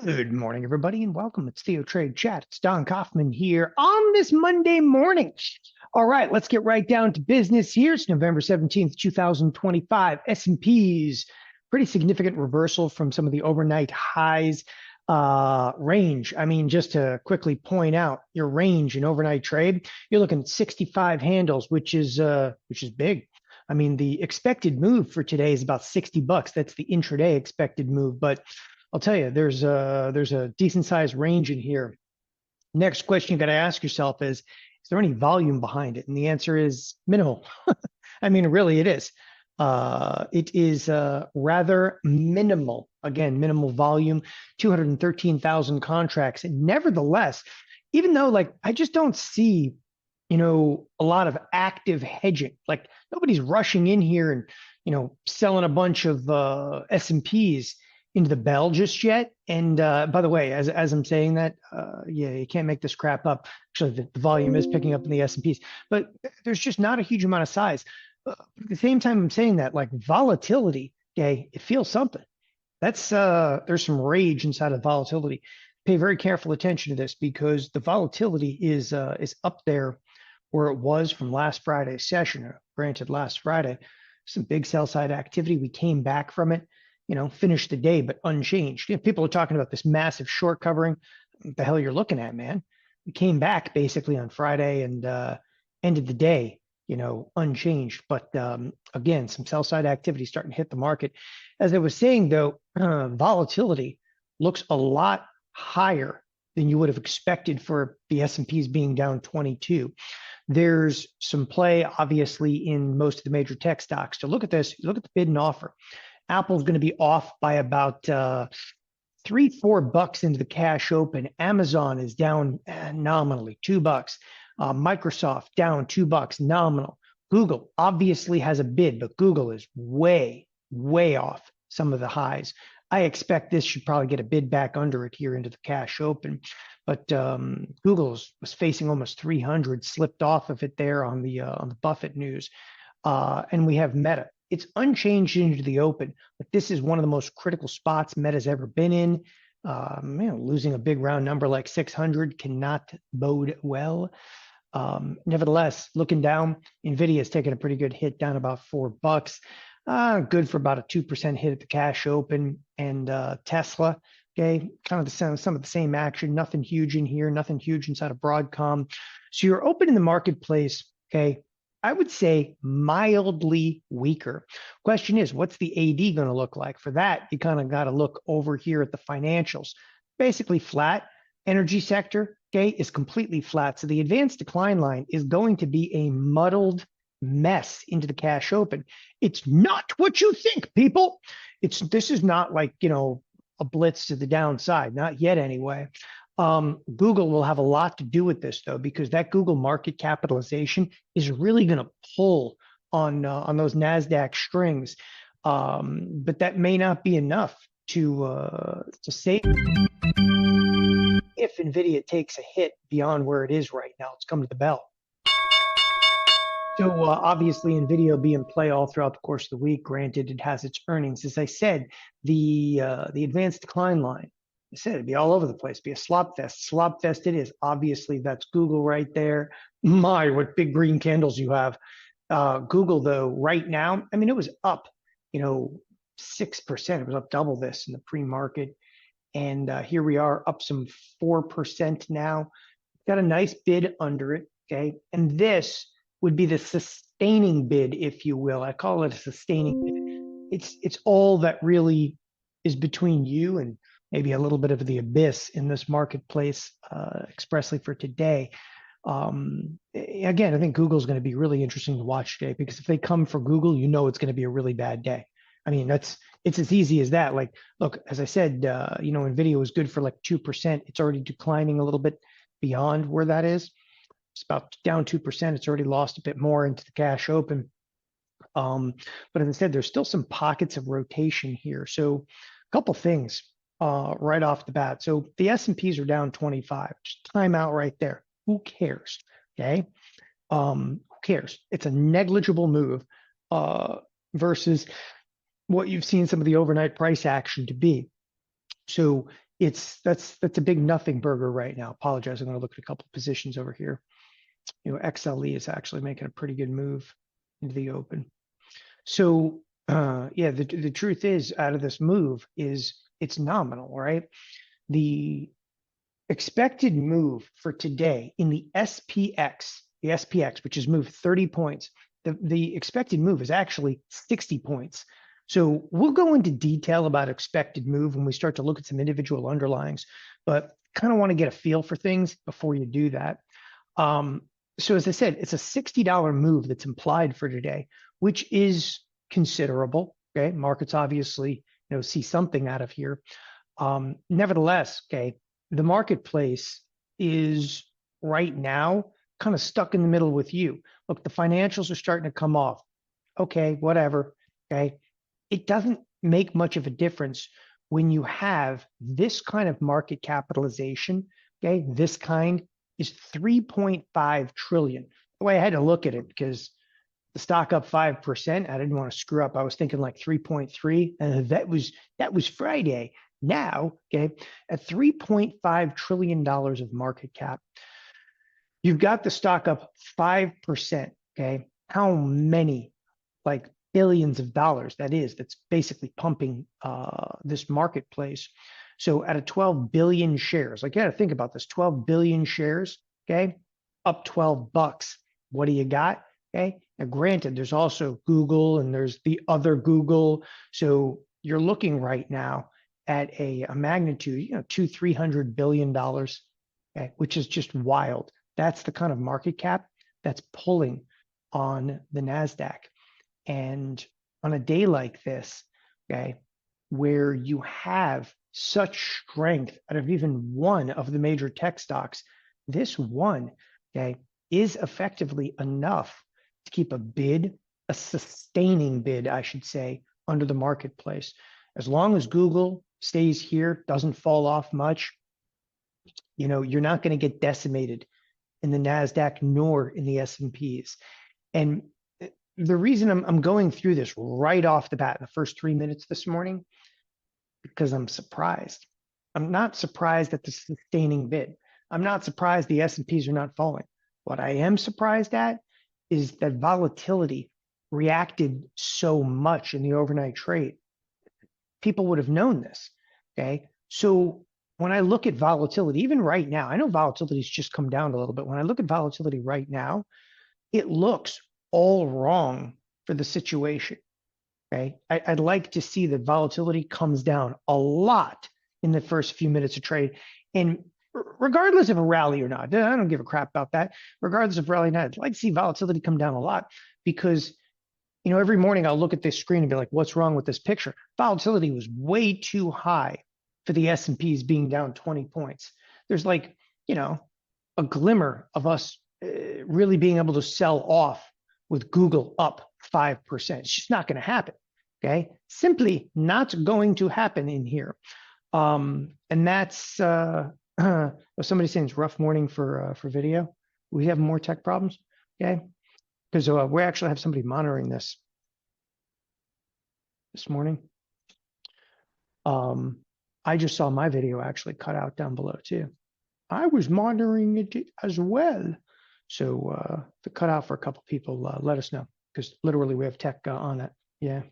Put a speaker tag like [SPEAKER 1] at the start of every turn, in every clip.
[SPEAKER 1] Good morning, everybody, and welcome. It's TheoTrade Chat. It's Don Kaufman here on this Monday morning. All right, let's get right down to business here. It's November 17th, 2025. S&P's pretty significant reversal from some of the overnight highs range. I mean, just to quickly point out your range in overnight trade, you're looking at 65 handles, which is big. I mean, the expected move for today is about $60. That's the intraday expected move, but I'll tell you, there's a decent sized range in here. Next question you got to ask yourself is there any volume behind it? And the answer is minimal. I mean, really, it is. It is rather minimal. Again, minimal volume, 213,000 contracts. And nevertheless, even though I just don't see, a lot of active hedging. Like nobody's rushing in here and, selling a bunch of S&Ps into the bell just yet. And by the way, as I'm saying that, yeah, you can't make this crap up. Actually, the volume is picking up in the S&Ps, but there's just not a huge amount of size. At the same time, I'm saying that volatility, okay, it feels something. That's there's some rage inside of volatility. Pay very careful attention to this because the volatility is up there where it was from last Friday's session. Granted, last Friday, some big sell side activity. We came back from it. Finished the day, but unchanged. People are talking about this massive short covering. What the hell you're looking at, man? We came back basically on Friday and ended the day, unchanged. But again, some sell side activity starting to hit the market. As I was saying, though, volatility looks a lot higher than you would have expected for the S&Ps being down 22. There's some play, obviously, in most of the major tech stocks. To look at this, look at the bid and offer. Apple's going to be off by about $3-4 into the cash open. Amazon is down nominally $2. Microsoft down $2 nominal. Google obviously has a bid, but Google is way off some of the highs. I expect this should probably get a bid back under it here into the cash open. But Google was facing almost 300, slipped off of it there on the Buffett news. And we have Meta. It's unchanged into the open, but this is one of the most critical spots Meta's ever been in. Losing a big round number like 600 cannot bode well. Nevertheless, looking down, NVIDIA has taken a pretty good hit down about $4. Good for about a 2% hit at the cash open. And Tesla, okay, kind of some of the same action. Nothing huge in here, nothing huge inside of Broadcom. So you're open in the marketplace, okay? I would say mildly weaker. Question is, what's the AD going to look like? For that, you kind of got to look over here at the financials. Basically flat. Energy sector, okay, is completely flat. So the advanced decline line is going to be a muddled mess into the cash open. It's not what you think, people. This is not like, a blitz to the downside. Not yet anyway. Google will have a lot to do with this, though, because that Google market capitalization is really going to pull on those NASDAQ strings. But that may not be enough to save if NVIDIA takes a hit beyond where it is right now. It's come to the bell. So obviously, NVIDIA will be in play all throughout the course of the week. Granted, it has its earnings. As I said, the advanced decline line, I said it'd be all over the place, be a slop fest. Slop fest it is. Obviously, that's Google right there. My, what big green candles you have. Google, though, right now, I mean, it was up, 6%. It was up double this in the pre-market. And here we are up some 4% now. Got a nice bid under it, okay? And this would be the sustaining bid, if you will. I call it a sustaining bid. It's all that really is between you and maybe a little bit of the abyss in this marketplace, expressly for today. Again, I think Google's going to be really interesting to watch today because if they come for Google, it's going to be a really bad day. I mean, it's as easy as that. Like, look, as I said, NVIDIA was good for 2%. It's already declining a little bit beyond where that is. It's about down 2%. It's already lost a bit more into the cash open. But as I said, there's still some pockets of rotation here. So a couple things. Right off the bat. So the S&Ps are down 25. Just time out right there. Who cares? Okay. Who cares? It's a negligible move versus what you've seen some of the overnight price action to be. So that's a big nothing burger right now. Apologize. I'm going to look at a couple of positions over here. XLE is actually making a pretty good move into the open. So yeah, the truth is, out of this move is it's nominal, right? The expected move for today in the SPX, which has moved 30 points, the expected move is actually 60 points. So we'll go into detail about expected move when we start to look at some individual underlyings, but kind of want to get a feel for things before you do that. So as I said, it's a $60 move that's implied for today, which is considerable. Okay, markets obviously see something out of here. Nevertheless, okay, the marketplace is right now kind of stuck in the middle with you. Look, the financials are starting to come off. Okay, whatever. Okay, it doesn't make much of a difference when you have this kind of market capitalization. Okay, this kind is 3.5 trillion. The way I had to look at it, because the stock up 5%, I didn't want to screw up. I was thinking like 3.3, and that was Friday. Now, okay, at $3.5 trillion of market cap, you've got the stock up 5%. Okay, how many like billions of dollars that's basically pumping this marketplace. So out of 12 billion shares, like you got to think about this, 12 billion shares, okay, up $12. What do you got? Okay, now granted, there's also Google and there's the other Google. So you're looking right now at a magnitude, $200-300 billion, okay, which is just wild. That's the kind of market cap that's pulling on the NASDAQ. And on a day like this, okay, where you have such strength out of even one of the major tech stocks, this one, okay, is effectively enough to keep a sustaining bid, I should say, under the marketplace. As long as Google stays here, doesn't fall off much, you're not going to get decimated in the NASDAQ nor in the S&Ps. And the reason I'm going through this right off the bat in the first 3 minutes this morning, because I'm surprised. I'm not surprised at the sustaining bid. I'm not surprised the S&Ps are not falling. What I am surprised at is that volatility reacted so much in the overnight trade. People would have known this, okay? So when I look at volatility, even right now, I know volatility's just come down a little bit. When I look at volatility right now, it looks all wrong for the situation. Okay, I'd like to see that volatility comes down a lot in the first few minutes of trade, and regardless of a rally or not, I don't give a crap about that. Regardless of rally or not, I'd like to see volatility come down a lot because every morning I'll look at this screen and be like, "What's wrong with this picture?" Volatility was way too high for the S&Ps being down 20 points. There's like a glimmer of us really being able to sell off with Google up 5%. It's just not going to happen. Okay, simply not going to happen in here. And that's somebody saying it's rough morning for video. We have more tech problems. Okay, because we actually have somebody monitoring this morning. I just saw my video actually cut out down below too. I was monitoring it as well. So the cutout for a couple people, let us know, because literally we have tech on it. Yeah.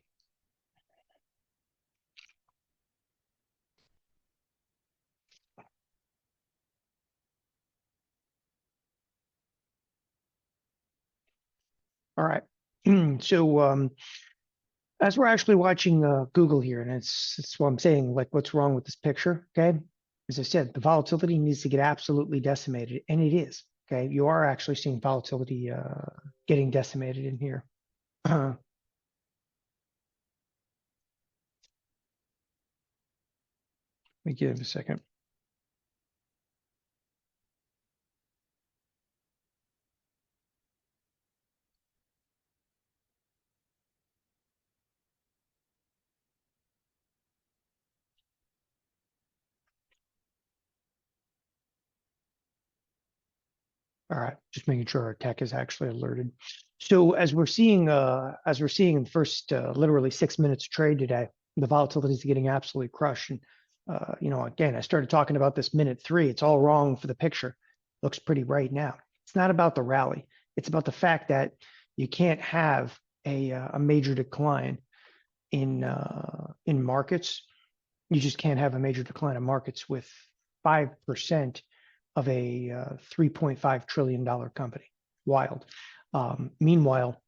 [SPEAKER 1] All right. So as we're actually watching Google here, and it's what I'm saying, like what's wrong with this picture, okay? As I said, the volatility needs to get absolutely decimated, and it is, okay? You are actually seeing volatility getting decimated in here. Let me give it a second. All right, just making sure our tech is actually alerted. So as we're seeing in the first literally 6 minutes of trade today, the volatility is getting absolutely crushed. And Again, I started talking about this minute three. It's all wrong for the picture. Looks pretty right now. It's not about the rally. It's about the fact that you can't have a major decline in markets. You just can't have a major decline in markets with 5% of a $3.5 trillion company. Wild. Meanwhile,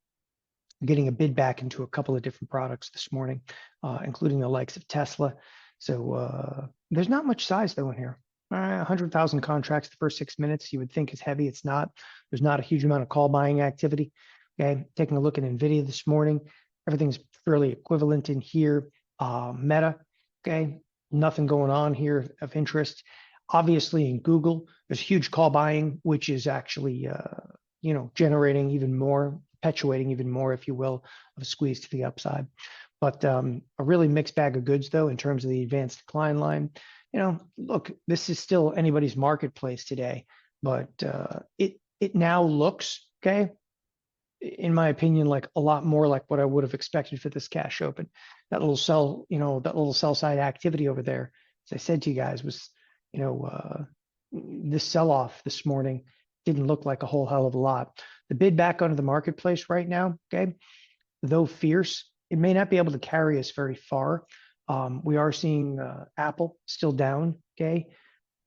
[SPEAKER 1] getting a bid back into a couple of different products this morning, including the likes of Tesla. So there's not much size though in here. 100,000 contracts the first 6 minutes, you would think is heavy. It's not. There's not a huge amount of call buying activity. Okay, taking a look at NVIDIA this morning, everything's fairly equivalent in here. Meta, okay, nothing going on here of interest. Obviously in Google, there's huge call buying, which is actually, generating even more, perpetuating even more, if you will, of a squeeze to the upside. But a really mixed bag of goods, though, in terms of the advanced decline line. Look, this is still anybody's marketplace today, but it now looks, okay, in my opinion, like a lot more like what I would have expected for this cash open. That little sell side activity over there, as I said to you guys, was, this sell-off this morning didn't look like a whole hell of a lot. The bid back onto the marketplace right now, okay, though fierce, it may not be able to carry us very far. We are seeing Apple still down, okay,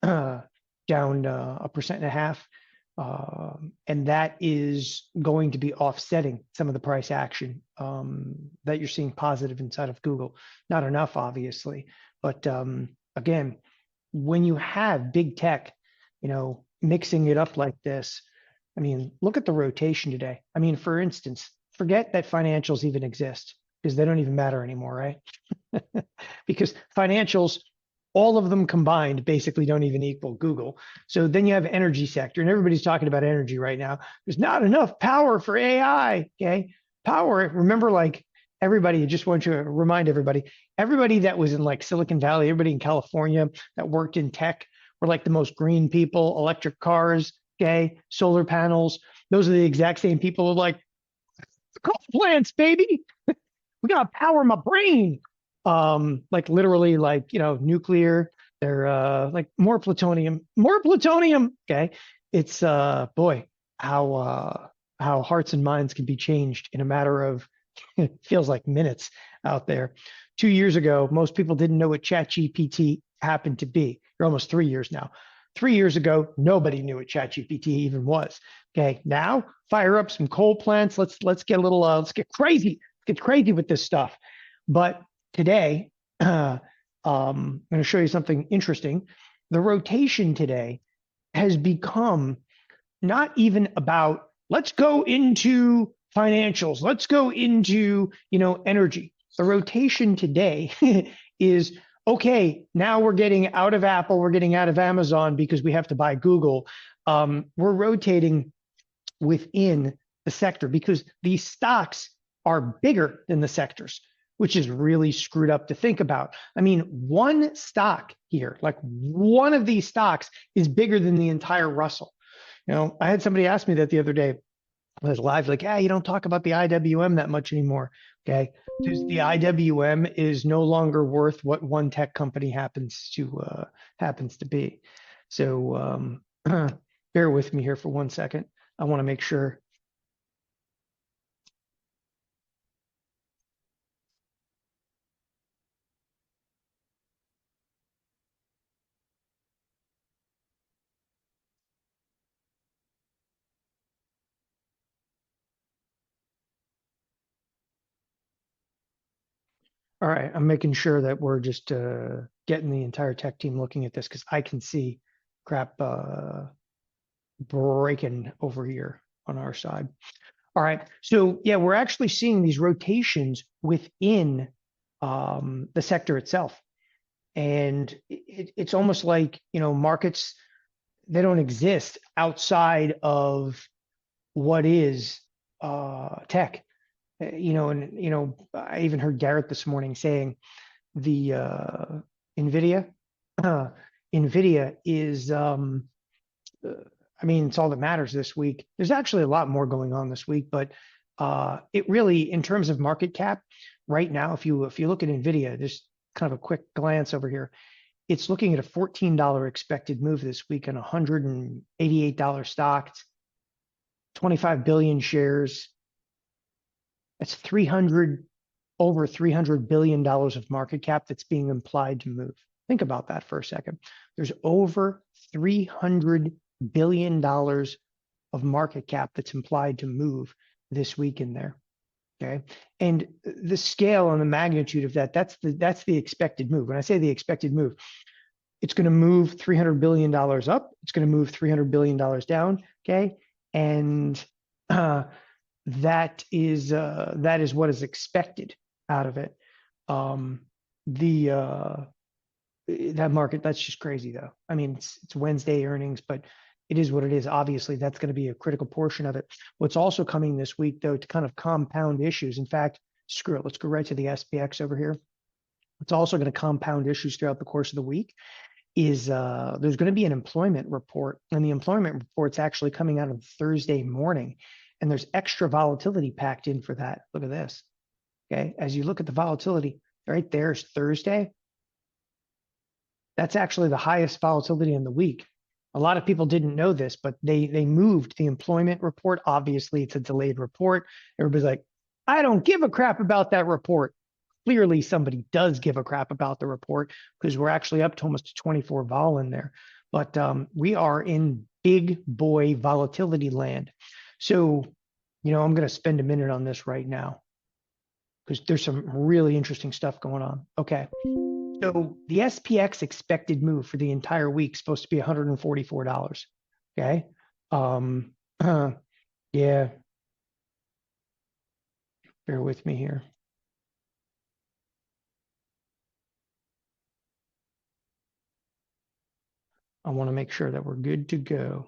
[SPEAKER 1] down 1.5%. And that is going to be offsetting some of the price action that you're seeing positive inside of Google. Not enough, obviously, but again, when you have big tech, mixing it up like this, I mean, look at the rotation today. I mean, for instance, forget that financials even exist because they don't even matter anymore, right? Because financials, all of them combined, basically don't even equal Google. So then you have energy sector, and everybody's talking about energy right now. There's not enough power for AI, okay? Power, remember, like everybody, I just want to remind everybody that was in like Silicon Valley, everybody in California that worked in tech were like the most green people, electric cars, okay, solar panels. Those are the exact same people who are like, coal plants, baby. We got to power my brain. Like literally, like, nuclear. They're like more plutonium. Okay, it's boy, how hearts and minds can be changed in a matter of it feels like minutes out there. 2 years ago, most people didn't know what ChatGPT happened to be. You're almost 3 years now. 3 years ago, nobody knew what ChatGPT even was. Okay, now fire up some coal plants. Let's get a little let's get crazy. Let's get crazy with this stuff. But today, I'm going to show you something interesting. The rotation today has become not even about let's go into financials, let's go into energy. The rotation today is okay. Now we're getting out of Apple, we're getting out of Amazon because we have to buy Google. We're rotating within the sector because these stocks are bigger than the sectors, which is really screwed up to think about. I mean, one stock here, like one of these stocks is bigger than the entire Russell. I had somebody ask me that the other day. I was live, like, you don't talk about the IWM that much anymore. Okay. Because the IWM is no longer worth what one tech company happens to be. So bear with me here for 1 second. I want to make sure. All right, I'm making sure that we're just getting the entire tech team looking at this because I can see crap breaking over here on our side. All right, so yeah, we're actually seeing these rotations within the sector itself. And it's almost like, markets, they don't exist outside of what is tech. I even heard Garrett this morning saying the NVIDIA, NVIDIA is, it's all that matters this week. There's actually a lot more going on this week, but it really, in terms of market cap, right now, if you look at NVIDIA, just kind of a quick glance over here, It's looking at a $14 expected move this week on $188 stock, 25 billion shares. That's over $300 billion of market cap that's being implied to move. Think about that for a second. There's over $300 billion of market cap that's implied to move this week in there. Okay. And the scale and the magnitude of that's the expected move. When I say the expected move, it's going to move $300 billion up. It's going to move $300 billion down. Okay. And that is what is expected out of it. That market, that's just crazy though. I mean, it's Wednesday earnings, but it is what it is. Obviously, that's going to be a critical portion of it. What's also coming this week, though, to kind of compound issues. In fact, screw it. Let's go right to the SPX over here. What's also going to compound issues throughout the course of the week is there's going to be an employment report, and the employment report's actually coming out on Thursday morning, and there's extra volatility packed in for that. Look at this. Okay, as you look at the volatility, right there's Thursday. That's actually the highest volatility in the week. A lot of people didn't know this, but they moved the employment report. Obviously, it's a delayed report. Everybody's like, I don't give a crap about that report. Clearly, somebody does give a crap about the report because we're actually up to almost 24 vol in there. But we are in big boy volatility land. So, I'm going to spend a minute on this right now because there's some really interesting stuff going on. Okay. So the SPX expected move for the entire week is supposed to be $144. Okay. Yeah. Bear with me here. I want to make sure that we're good to go.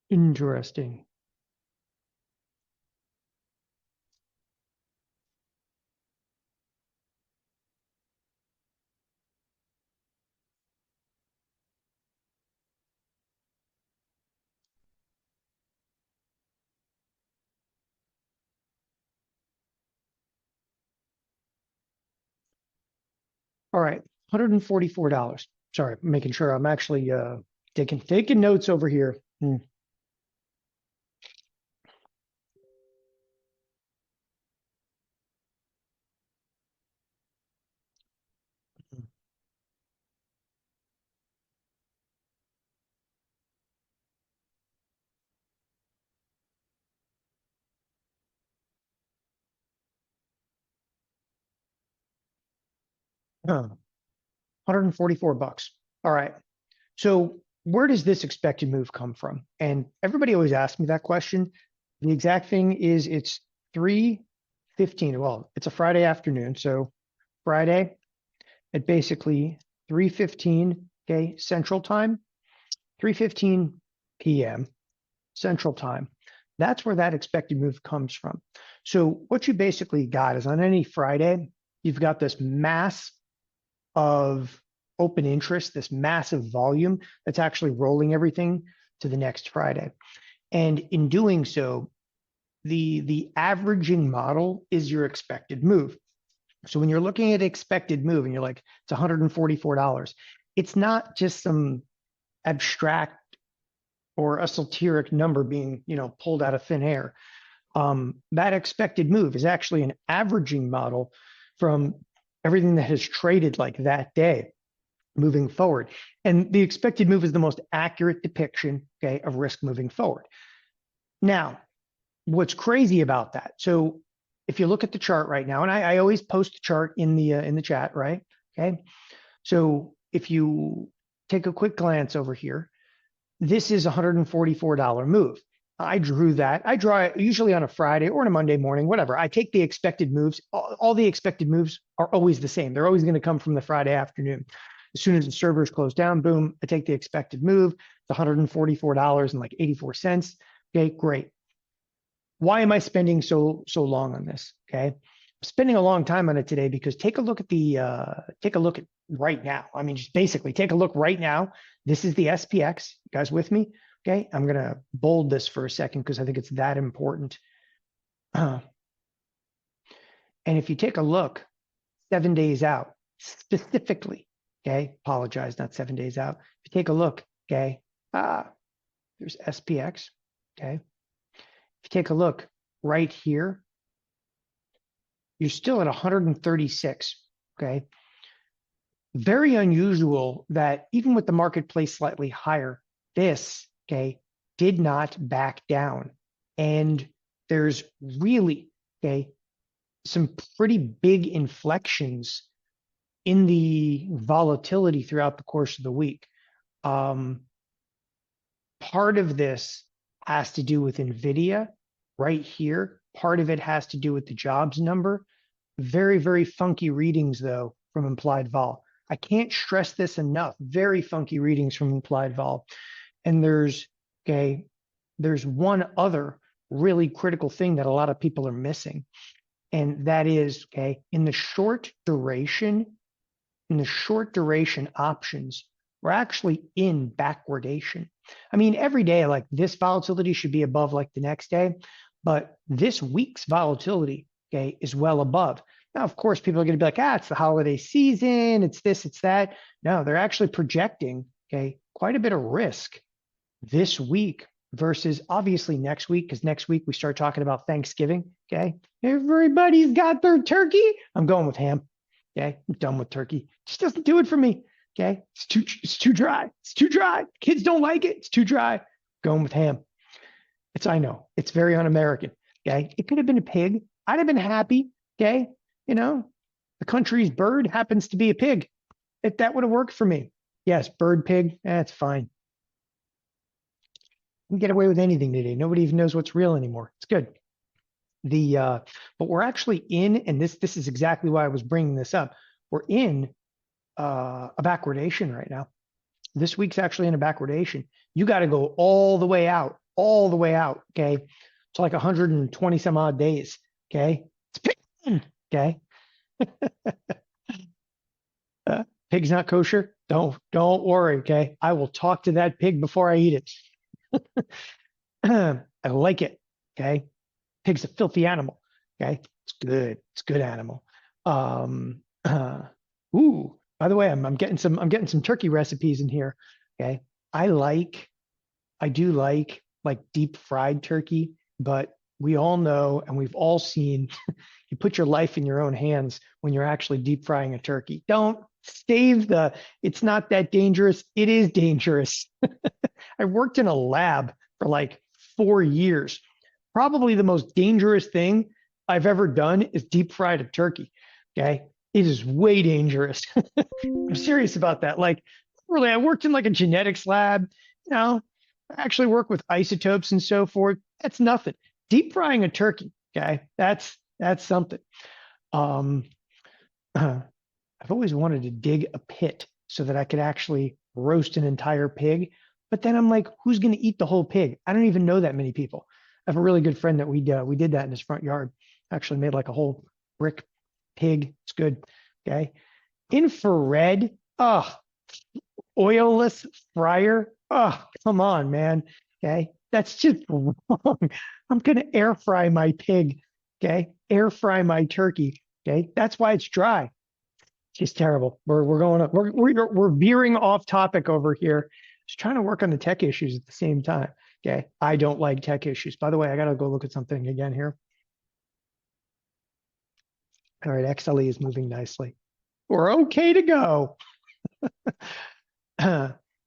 [SPEAKER 1] Interesting. All right, $144. Sorry, making sure I'm actually taking notes over here. Huh. $144. All right. So where does this expected move come from? And everybody always asks me that question. The exact thing is it's 3:15. Well, it's a Friday afternoon. So Friday at basically 3:15, okay, Central Time, 3:15 p.m. Central Time. That's where that expected move comes from. So what you basically got is on any Friday, you've got this mass of open interest, this massive volume that's actually rolling everything to the next Friday. And in doing so, the averaging model is your expected move. So when you're looking at expected move and you're like, it's $144, it's not just some abstract or esoteric number being, pulled out of thin air. That expected move is actually an averaging model from everything that has traded like that day moving forward. And the expected move is the most accurate depiction, okay, of risk moving forward. Now, what's crazy about that? So if you look at the chart right now, and I always post the chart in the chat, right? Okay. So if you take a quick glance over here, this is a $144 move. I drew that. I draw it usually on a Friday or on a Monday morning, whatever. I take the expected moves. All the expected moves are always the same. They're always going to come from the Friday afternoon. As soon as the servers close down, boom, I take the expected move. It's $144.84. Okay, great. Why am I spending so long on this? Okay, I'm spending a long time on it today because take a look at right now. I mean, just basically take a look right now. This is the SPX. You guys with me? Okay, I'm gonna bold this for a second because I think it's that important. And if you take a look, 7 days out specifically. Okay, apologize, not 7 days out. If you take a look, okay, there's SPX. Okay, if you take a look right here, you're still at 136. Okay, very unusual that even with the marketplace slightly higher, this, okay, did not back down. And there's really, okay, some pretty big inflections in the volatility throughout the course of the week. Part of this has to do with NVIDIA right here. Part of it has to do with the jobs number. Very, very funky readings, though, from implied vol. I can't stress this enough. Very funky readings from implied vol. And there's one other really critical thing that a lot of people are missing. And that is, okay, in the short duration options, we're actually in backwardation. I mean, every day, like this volatility should be above like the next day, but this week's volatility, okay, is well above. Now, of course, people are going to be like, it's the holiday season, it's this, it's that. No, they're actually projecting, okay, quite a bit of risk this week versus obviously next week, because next week we start talking about Thanksgiving, okay? Everybody's got their turkey. I'm going with ham, okay? I'm done with turkey. It just doesn't do it for me, okay? It's too dry. It's too dry. Kids don't like it. It's too dry. Going with ham. I know, it's very un-American, okay? It could have been a pig. I'd have been happy, okay? You know, the country's bird happens to be a pig. If that would have worked for me. Yes, bird, pig, that's fine. You can get away with anything today. Nobody even knows what's real anymore. It's good. But we're actually in, and this is exactly why I was bringing this up. We're in a backwardation right now. This week's actually in a backwardation. You got to go all the way out, okay? It's like 120 some odd days, okay? It's pig, okay? Pig's not kosher? Don't worry, okay? I will talk to that pig before I eat it. I like it, okay? Pig's a filthy animal, okay? It's good. It's a good animal. Ooh, by the way, I'm getting some turkey recipes in here, okay? I do like deep fried turkey, but we all know and we've all seen you put your life in your own hands when you're actually deep frying a turkey. Don't save it's not that dangerous. It is dangerous. I worked in a lab for like 4 years. Probably the most dangerous thing I've ever done is deep fried a turkey. Okay. It is way dangerous. I'm serious about that. Like, really, I worked in like a genetics lab, I actually work with isotopes and so forth. That's nothing. Deep frying a turkey, okay, that's something. I've always wanted to dig a pit so that I could actually roast an entire pig. But then I'm like, who's going to eat the whole pig? I don't even know that many people. I have a really good friend that we did that in his front yard. Actually made like a whole brick pig. It's good. Okay. Infrared. Oilless fryer. Come on, man. Okay. That's just wrong. I'm going to air fry my pig. Okay. Air fry my turkey. Okay. That's why it's dry. It's just terrible. We're veering off topic over here. Just trying to work on the tech issues at the same time. Okay. I don't like tech issues. By the way, I got to go look at something again here. All right. XLE is moving nicely. We're okay to go.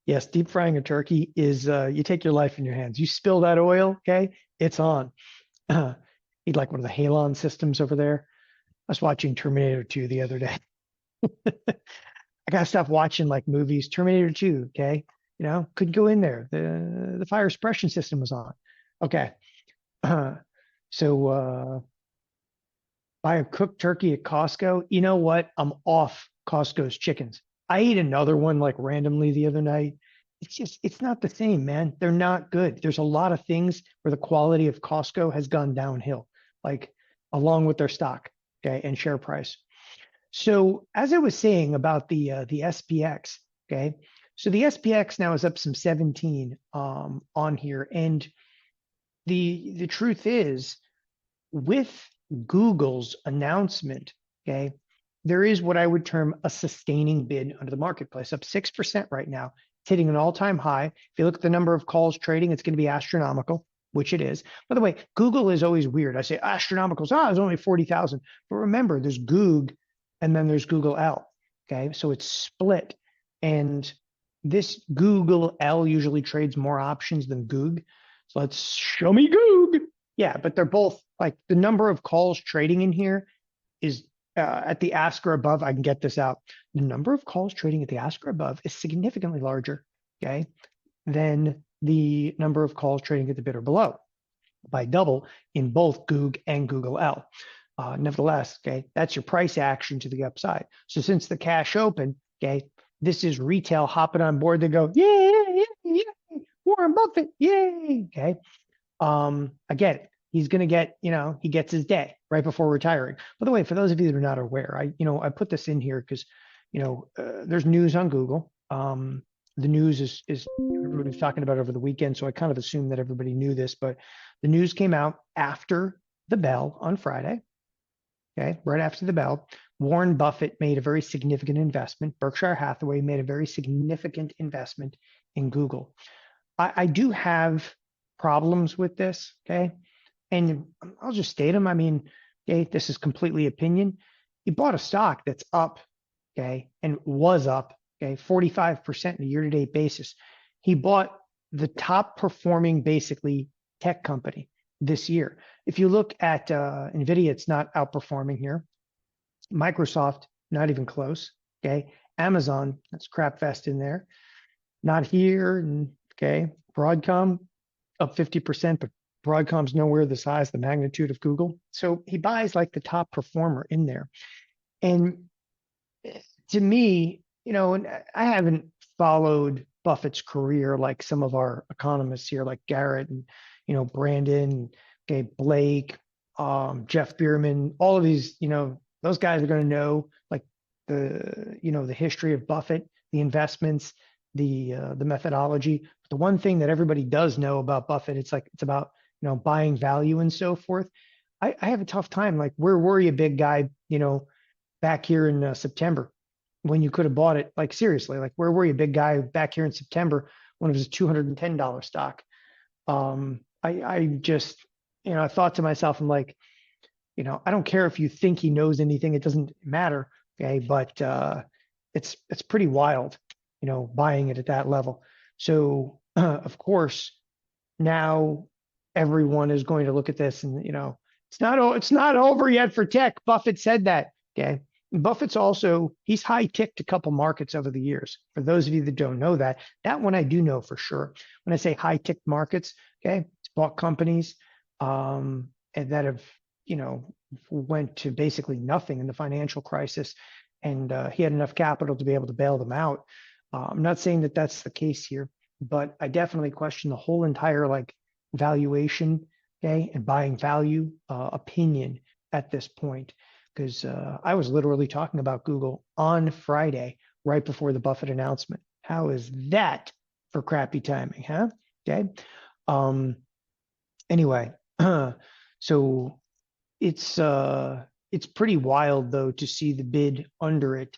[SPEAKER 1] Yes, deep frying a turkey is you take your life in your hands. You spill that oil, okay, it's on. Need like one of the halon systems over there. I was watching Terminator 2 the other day. I gotta stop watching like movies. Terminator 2, okay, couldn't go in there. The fire suppression system was on. Okay, so buy a cooked turkey at Costco. You know what? I'm off Costco's chickens. I ate another one like randomly the other night. It's not the same, man. They're not good. There's a lot of things where the quality of Costco has gone downhill, like along with their stock, okay, and share price. So as I was saying about the SPX, okay, so the SPX now is up some 17 on here, and the truth is with Google's announcement, okay, there is what I would term a sustaining bid under the marketplace, up 6% right now. It's hitting an all-time high. If you look at the number of calls trading, it's going to be astronomical, which it is. By the way, Google is always weird. I say astronomical, it's only 40,000. But remember, there's Goog and then there's Google L. Okay, so it's split. And this Google L usually trades more options than Goog. So let's show me Goog. Yeah, but they're both like the number of calls trading in here is at the ask or above. I can get this out. The number of calls trading at the ask or above is significantly larger, okay, than the number of calls trading at the bid or below by double in both Goog and Google L. Nevertheless, okay, that's your price action to the upside. So since the cash open, okay, this is retail hopping on board to go, yeah, Warren Buffett, yay, okay. I get it. He's going to get, he gets his day right before retiring. By the way, for those of you that are not aware, I put this in here because, there's news on Google. The news is everybody's talking about over the weekend. So I kind of assumed that everybody knew this, but the news came out after the bell on Friday. Okay. Right after the bell, Warren Buffett made a very significant investment. Berkshire Hathaway made a very significant investment in Google. I do have problems with this, okay? And I'll just state them. I mean, okay, this is completely opinion. He bought a stock that's up, okay, and was up, okay, 45% on a year-to-date basis. He bought the top performing, basically, tech company this year. If you look at NVIDIA, it's not outperforming here. Microsoft, not even close, okay? Amazon, that's crap fest in there. Not here, and okay, Broadcom up 50%, but Broadcom's nowhere the size, the magnitude of Google. So he buys like the top performer in there. And to me, and I haven't followed Buffett's career like some of our economists here, like Garrett and, Brandon, okay, Blake, Jeff Bierman, all of these, those guys are going to know like the history of Buffett, the investments, the methodology. But the one thing that everybody does know about Buffett, it's about buying value and so forth. I have a tough time. Like, where were you, big guy? Back here in September, when you could have bought it. Like, seriously, like, where were you, big guy, back here in September when it was a $210 stock? I just I thought to myself, I'm like, I don't care if you think he knows anything. It doesn't matter. Okay, but it's pretty wild. Buying it at that level. So, of course, now everyone is going to look at this and, it's not over yet for tech. Buffett said that. Okay. Buffett's also, he's high ticked a couple markets over the years. For those of you that don't know that one I do know for sure. When I say high ticked markets, okay, it's bought companies and that have, went to basically nothing in the financial crisis. And he had enough capital to be able to bail them out. I'm not saying that that's the case here, but I definitely question the whole entire like valuation, okay, and buying value opinion at this point, because I was literally talking about Google on Friday, right before the Buffett announcement. How is that for crappy timing, huh? Okay. Anyway, so it's pretty wild though to see the bid under it.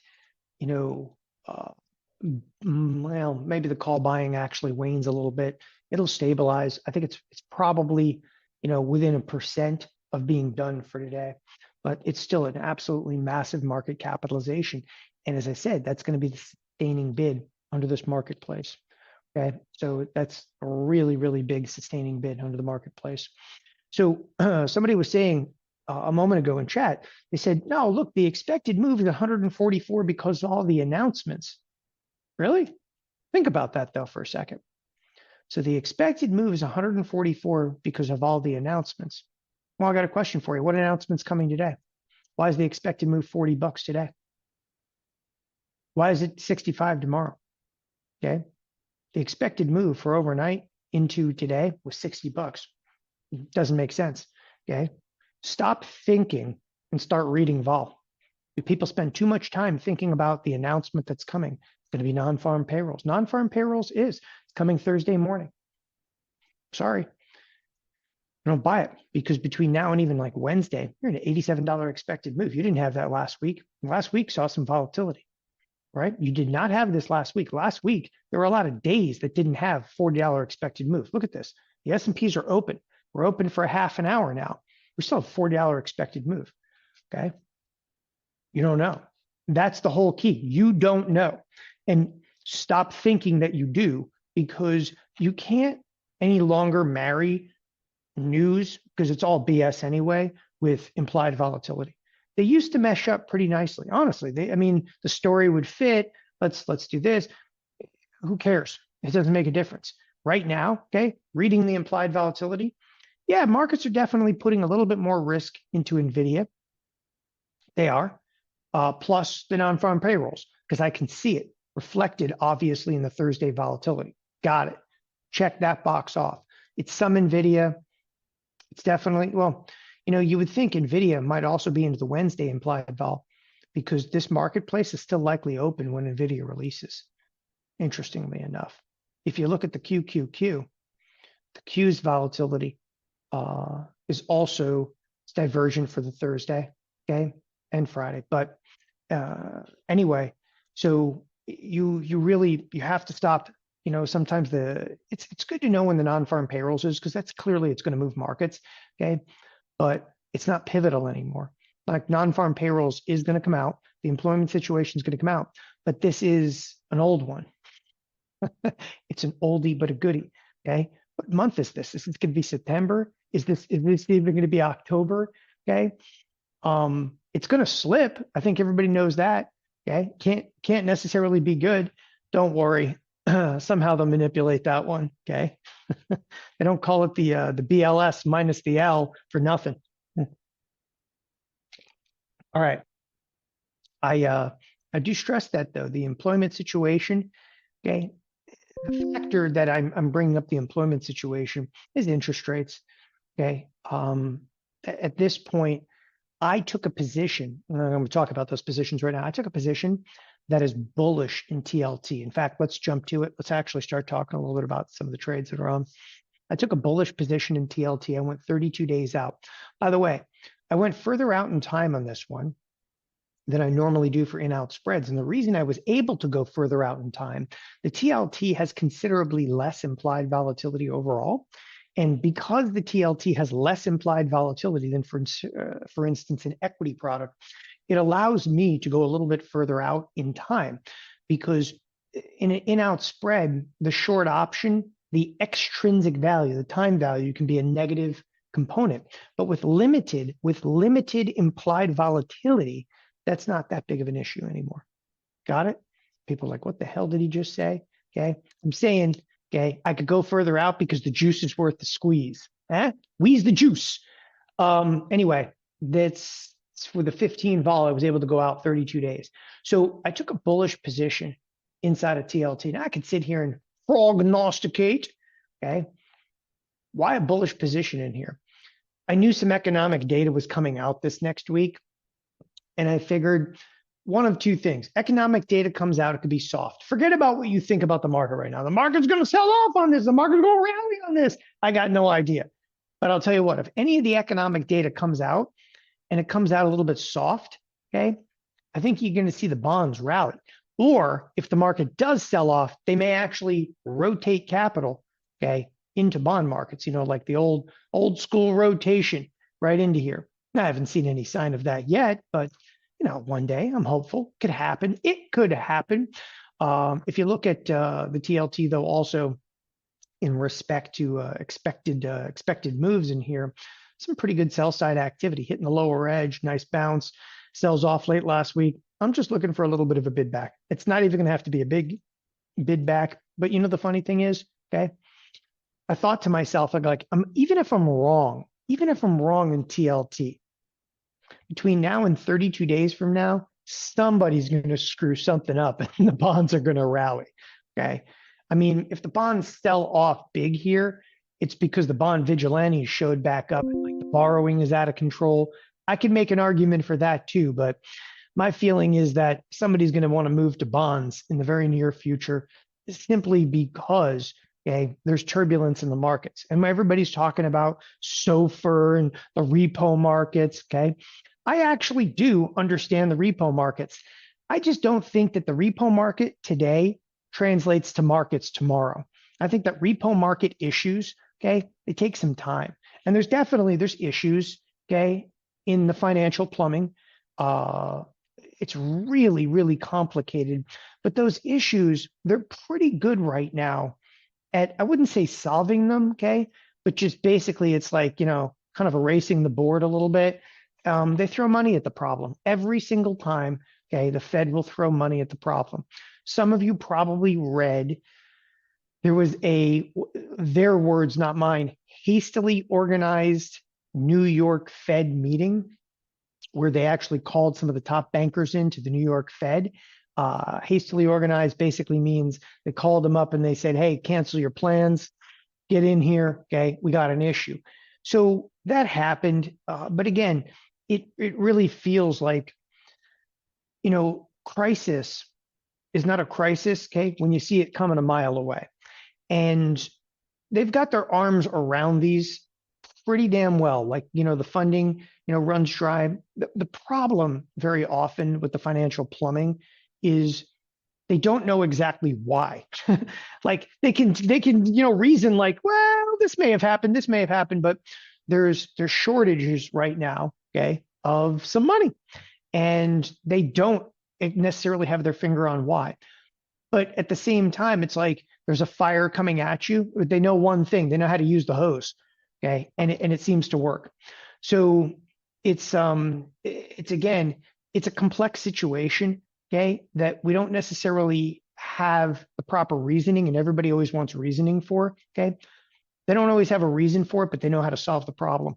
[SPEAKER 1] Well, maybe the call buying actually wanes a little bit. It'll stabilize. I think it's probably, within 1% of being done for today, but it's still an absolutely massive market capitalization. And as I said, that's going to be the sustaining bid under this marketplace. Okay. So that's a really, really big sustaining bid under the marketplace. So somebody was saying a moment ago in chat, they said, no, look, the expected move is 144 because of all the announcements. Really? Think about that though for a second. So the expected move is 144 because of all the announcements. Well, I got a question for you. What announcements coming today? Why is the expected move $40 today? Why is it 65 tomorrow? Okay. The expected move for overnight into today was 60 bucks. Doesn't make sense. Okay. Stop thinking and start reading vol. People spend too much time thinking about the announcement that's coming. It's going to be non-farm payrolls. Non-farm payrolls is coming Thursday morning. Sorry. Don't buy it, because between now and even like Wednesday, you're in an $87 expected move. You didn't have that last week. Last week saw some volatility, right? You did not have this last week. Last week, there were a lot of days that didn't have $40 expected moves. Look at this. The S&Ps are open. We're open for a half an hour now. We still have $40 expected move. Okay. You don't know. That's the whole key. You don't know. And stop thinking that you do, because you can't any longer marry news, because it's all BS anyway, with implied volatility. They used to mesh up pretty nicely. Honestly, the story would fit. Let's do this. Who cares? It doesn't make a difference. Right now, okay, reading the implied volatility, yeah, markets are definitely putting a little bit more risk into NVIDIA. They are, plus the non-farm payrolls, because I can see it reflected, obviously, in the Thursday volatility. Got it. Check that box off. It's some NVIDIA. It's definitely, well, you would think NVIDIA might also be into the Wednesday implied vol, because this marketplace is still likely open when NVIDIA releases, interestingly enough. If you look at the QQQ, the Q's volatility is also divergent for the Thursday, okay, and Friday. But anyway, so you have to stop. Sometimes it's good to know when the non-farm payrolls is, because that's clearly it's going to move markets, okay? But it's not pivotal anymore. Like, non-farm payrolls is going to come out. The employment situation is going to come out, but this is an old one. It's an oldie but a goodie, okay? What month is this? Is this going to be September? Is this even going to be October? Okay. It's going to slip. I think everybody knows that. Okay. Can't necessarily be good. Don't worry. Somehow they'll manipulate that one. Okay. They don't call it the BLS minus the L for nothing. All right. I do stress that, though, the employment situation, okay, the factor that I'm bringing up the employment situation is interest rates. Okay. At this point, I took a position, and I'm going to talk about those positions right now. I took a position that is bullish in TLT. In fact, let's jump to it. Let's actually start talking a little bit about some of the trades that are on. I took a bullish position in TLT. I went 32 days out. By the way, I went further out in time on this one than I normally do for in-out spreads. And the reason I was able to go further out in time, the TLT has considerably less implied volatility overall. And because the TLT has less implied volatility than, for instance, an equity product, it allows me to go a little bit further out in time, because in an in-out spread, the short option, the extrinsic value, the time value, can be a negative component. But with limited implied volatility, that's not that big of an issue anymore. Got it? People are like, what the hell did he just say? Okay. I'm saying, okay, I could go further out because the juice is worth the squeeze. Wheeze the juice. Anyway, that's for the 15 vol. I was able to go out 32 days. So I took a bullish position inside of TLT. Now I could sit here and prognosticate. Okay. Why a bullish position in here? I knew some economic data was coming out this next week, and I figured one of two things. Economic data comes out, it could be soft. Forget about what you think about the market right now. The market's going to sell off on this. The market's going to rally on this. I got no idea. But I'll tell you what, if any of the economic data comes out and it comes out a little bit soft, okay, I think you're going to see the bonds rally. Or if the market does sell off, they may actually rotate capital, okay, into bond markets, like the old school rotation right into here. Now, I haven't seen any sign of that yet, but one day I'm hopeful. Could happen. It could happen. If you look at the TLT, though, also in respect to expected moves in here, some pretty good sell side activity, hitting the lower edge, nice bounce, sells off late last week. I'm just looking for a little bit of a bid back. It's not even going to have to be a big bid back. But the funny thing is, okay, I thought to myself, even if I'm wrong in TLT, between now and 32 days from now, somebody's going to screw something up and the bonds are going to rally. Okay. I mean, if the bonds sell off big here, it's because the bond vigilantes showed back up and like the borrowing is out of control. I can make an argument for that too, but my feeling is that somebody's going to want to move to bonds in the very near future simply because there's turbulence in the markets. And everybody's talking about SOFR and the repo markets. Okay. I actually do understand the repo markets. I just don't think that the repo market today translates to markets tomorrow. I think that repo market issues, they take some time. And there's issues, in the financial plumbing. It's really, really complicated. But those issues, they're pretty good right now at, I wouldn't say solving them, but just basically it's like, kind of erasing the board a little bit. They throw money at the problem every single time. The Fed will throw money at the problem. Some of you probably read there was their words, not mine, hastily organized New York Fed meeting where they actually called some of the top bankers into the New York Fed. Hastily organized basically means they called them up and they said, hey, cancel your plans, get in here, we got an issue. So that happened. But again, it really feels like, crisis is not a crisis, when you see it coming a mile away. And they've got their arms around these pretty damn well. Like, the funding, runs dry. The problem very often with the financial plumbing is they don't know exactly why. Like they can, reason like, well, this may have happened, but there's shortages right now, of some money. And they don't necessarily have their finger on why. But at the same time, it's like there's a fire coming at you. They know one thing, they know how to use the hose. And it seems to work. So it's again, it's a complex situation, that we don't necessarily have the proper reasoning, and everybody always wants reasoning for, They don't always have a reason for it, but they know how to solve the problem.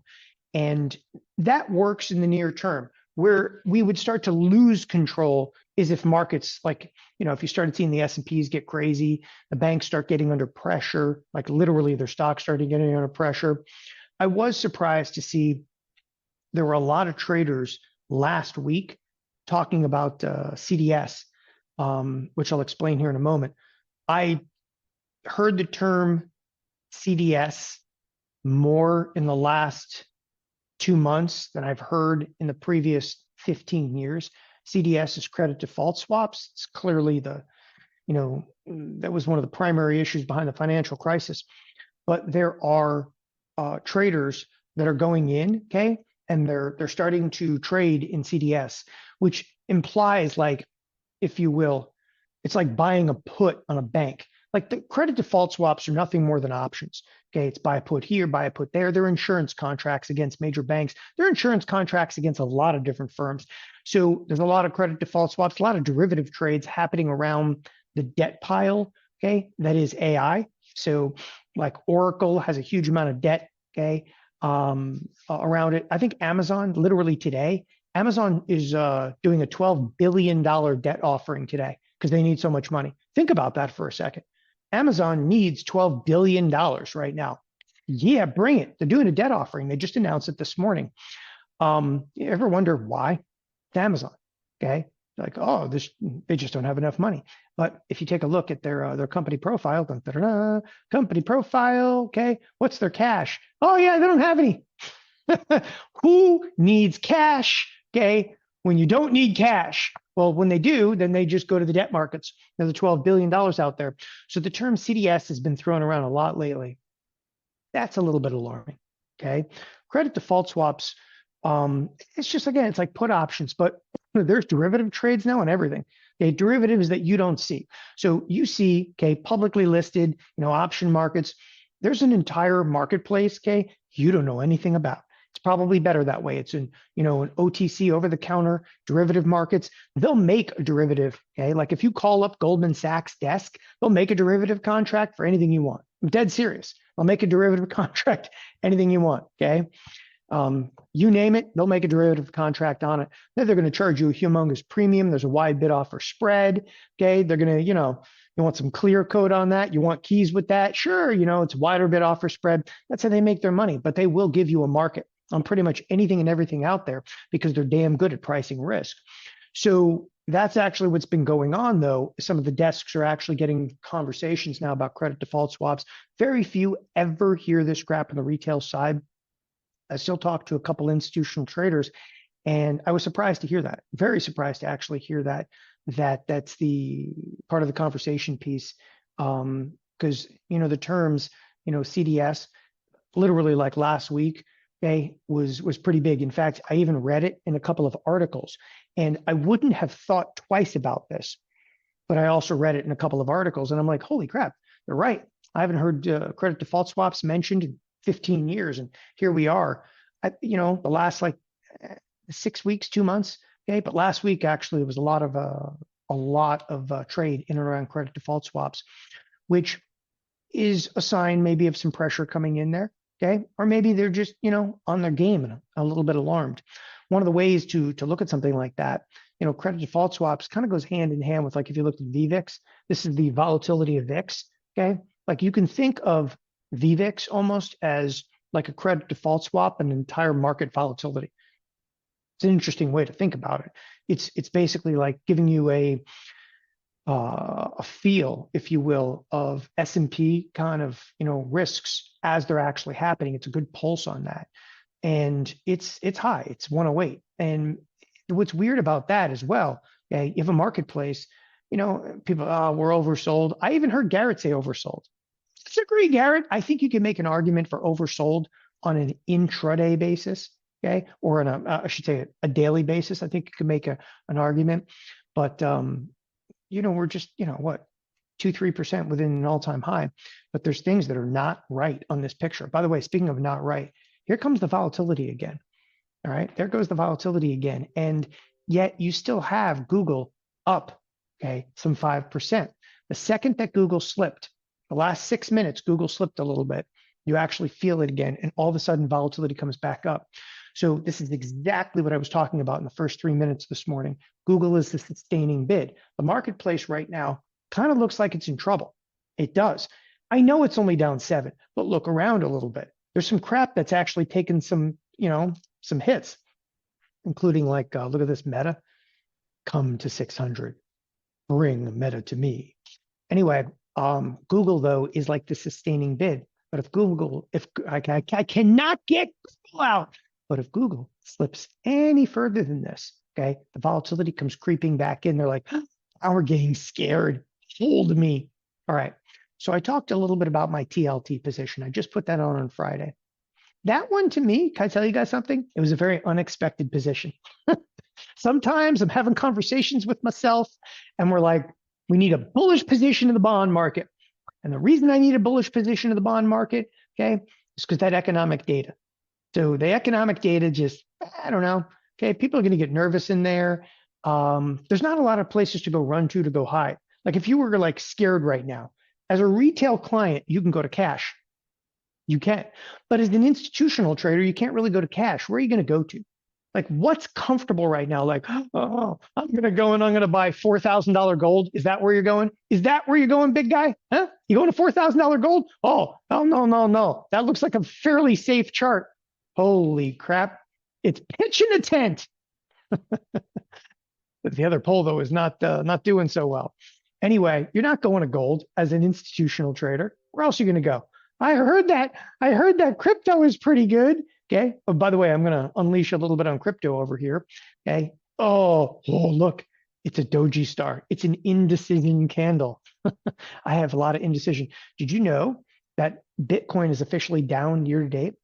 [SPEAKER 1] And that works in the near term. Where we would start to lose control is if markets, like, if you started seeing the S&Ps get crazy, the banks start getting under pressure, like literally their stocks started getting under pressure. I was surprised to see there were a lot of traders last week talking about CDS, which I'll explain here in a moment. I heard the term CDS more in the last 2 months than I've heard in the previous 15 years. CDS is credit default swaps. It's clearly that was one of the primary issues behind the financial crisis. But there are traders that are going in, and they're starting to trade in CDS, which implies, like, if you will, it's like buying a put on a bank. Like the credit default swaps are nothing more than options. It's buy a put here, buy a put there. They're insurance contracts against major banks. They're insurance contracts against a lot of different firms. So there's a lot of credit default swaps, a lot of derivative trades happening around the debt pile, that is AI. So like Oracle has a huge amount of debt, around it. I think Amazon, literally today, Amazon is doing a $12 billion debt offering today because they need so much money. Think about that for a second. Amazon needs $12 billion right now. Yeah, bring it. They're doing a debt offering. They just announced it this morning. You ever wonder why? It's Amazon. Like, oh, they just don't have enough money. But if you take a look at their company profile, company profile, what's their cash? Oh yeah, they don't have any. Who needs cash? When you don't need cash. Well, when they do, then they just go to the debt markets. There's a $12 billion out there. So the term CDS has been thrown around a lot lately. That's a little bit alarming. Credit default swaps, it's just, again, it's like put options, but there's derivative trades now and everything. Derivatives that you don't see. So you see, publicly listed, option markets. There's an entire marketplace, you don't know anything about. It's probably better that way. It's an OTC, over-the-counter derivative markets. They'll make a derivative, Like if you call up Goldman Sachs desk, they'll make a derivative contract for anything you want. I'm dead serious. They'll make a derivative contract, anything you want, You name it, they'll make a derivative contract on it. Then they're going to charge you a humongous premium. There's a wide bid offer spread. Okay. They're going to, you want some clear code on that. You want keys with that. Sure. It's a wider bid offer spread. That's how they make their money, but they will give you a market on pretty much anything and everything out there because they're damn good at pricing risk. So that's actually what's been going on, though. Some of the desks are actually getting conversations now about credit default swaps. Very few ever hear this crap on the retail side. I still talk to a couple institutional traders, and I was surprised to hear that. Very surprised to actually hear that. That's the part of the conversation piece, because the terms, CDS, literally like last week, okay, was pretty big. In fact, I even read it in a couple of articles, and I wouldn't have thought twice about this, but I also read it in a couple of articles, and I'm like, holy crap, they're right. I haven't heard credit default swaps mentioned in 15 years, and here we are. The last 6 weeks, 2 months, okay, but last week actually was a lot of trade in and around credit default swaps, which is a sign maybe of some pressure coming in there, okay, or maybe they're just on their game and a little bit alarmed. One of the ways to look at something like that, credit default swaps kind of goes hand in hand with, like, if you looked at VVIX, this is the volatility of VIX, okay, like you can think of VVIX almost as like a credit default swap and entire market volatility. It's an interesting way to think about it. It's basically like giving you a feel, if you will, of S&P kind of risks as they're actually happening. It's a good pulse on that, and it's high. It's 108. And what's weird about that as well, okay, you have a marketplace. People, we're oversold. I even heard Garrett say oversold. Disagree, Garrett. I think you can make an argument for oversold on an intraday basis, okay, or on I should say a daily basis. I think you can make an argument, but we're just what 2-3% within an all-time high. But there's things that are not right on this picture. By the way, speaking of not right, here comes the volatility again. All right, there goes the volatility again, and yet you still have Google up, okay, some 5%. The second that Google slipped, the last 6 minutes, Google slipped a little bit. You actually feel it again, and all of a sudden volatility comes back up. So this is exactly what I was talking about in the first 3 minutes this morning. Google is the sustaining bid. The marketplace right now kind of looks like it's in trouble. It does. I know it's only down 7, but look around a little bit. There's some crap that's actually taken some hits, including look at this Meta. Come to 600. Bring Meta to me. Anyway, Google, though, is like the sustaining bid. But if I cannot get Google out, but if Google slips any further than this, okay, the volatility comes creeping back in. They're like, oh, we're getting scared. Hold me. All right. So I talked a little bit about my TLT position. I just put that on Friday. That one, to me, can I tell you guys something? It was a very unexpected position. Sometimes I'm having conversations with myself, and we're like, we need a bullish position in the bond market. And the reason I need a bullish position in the bond market, okay, is because that economic data. So the economic data just, I don't know, okay, people are going to get nervous in there. There's not a lot of places to go run to go high. Like if you were like scared right now, as a retail client, you can go to cash. You can. But as an institutional trader, you can't really go to cash. Where are you going to go to? Like what's comfortable right now? Like, oh, I'm going to go and I'm going to buy $4,000 gold. Is that where you're going? Is that where you're going, big guy? Huh? You going to $4,000 gold? Oh, no. That looks like a fairly safe chart. Holy crap. It's pitching a tent. But the other poll, though, is not doing so well. Anyway, you're not going to gold as an institutional trader. Where else are you going to go? I heard that crypto is pretty good. Okay. Oh, by the way, I'm going to unleash a little bit on crypto over here. Okay. Oh, look, it's a doji star. It's an indecision candle. I have a lot of indecision. Did you know that Bitcoin is officially down year to date?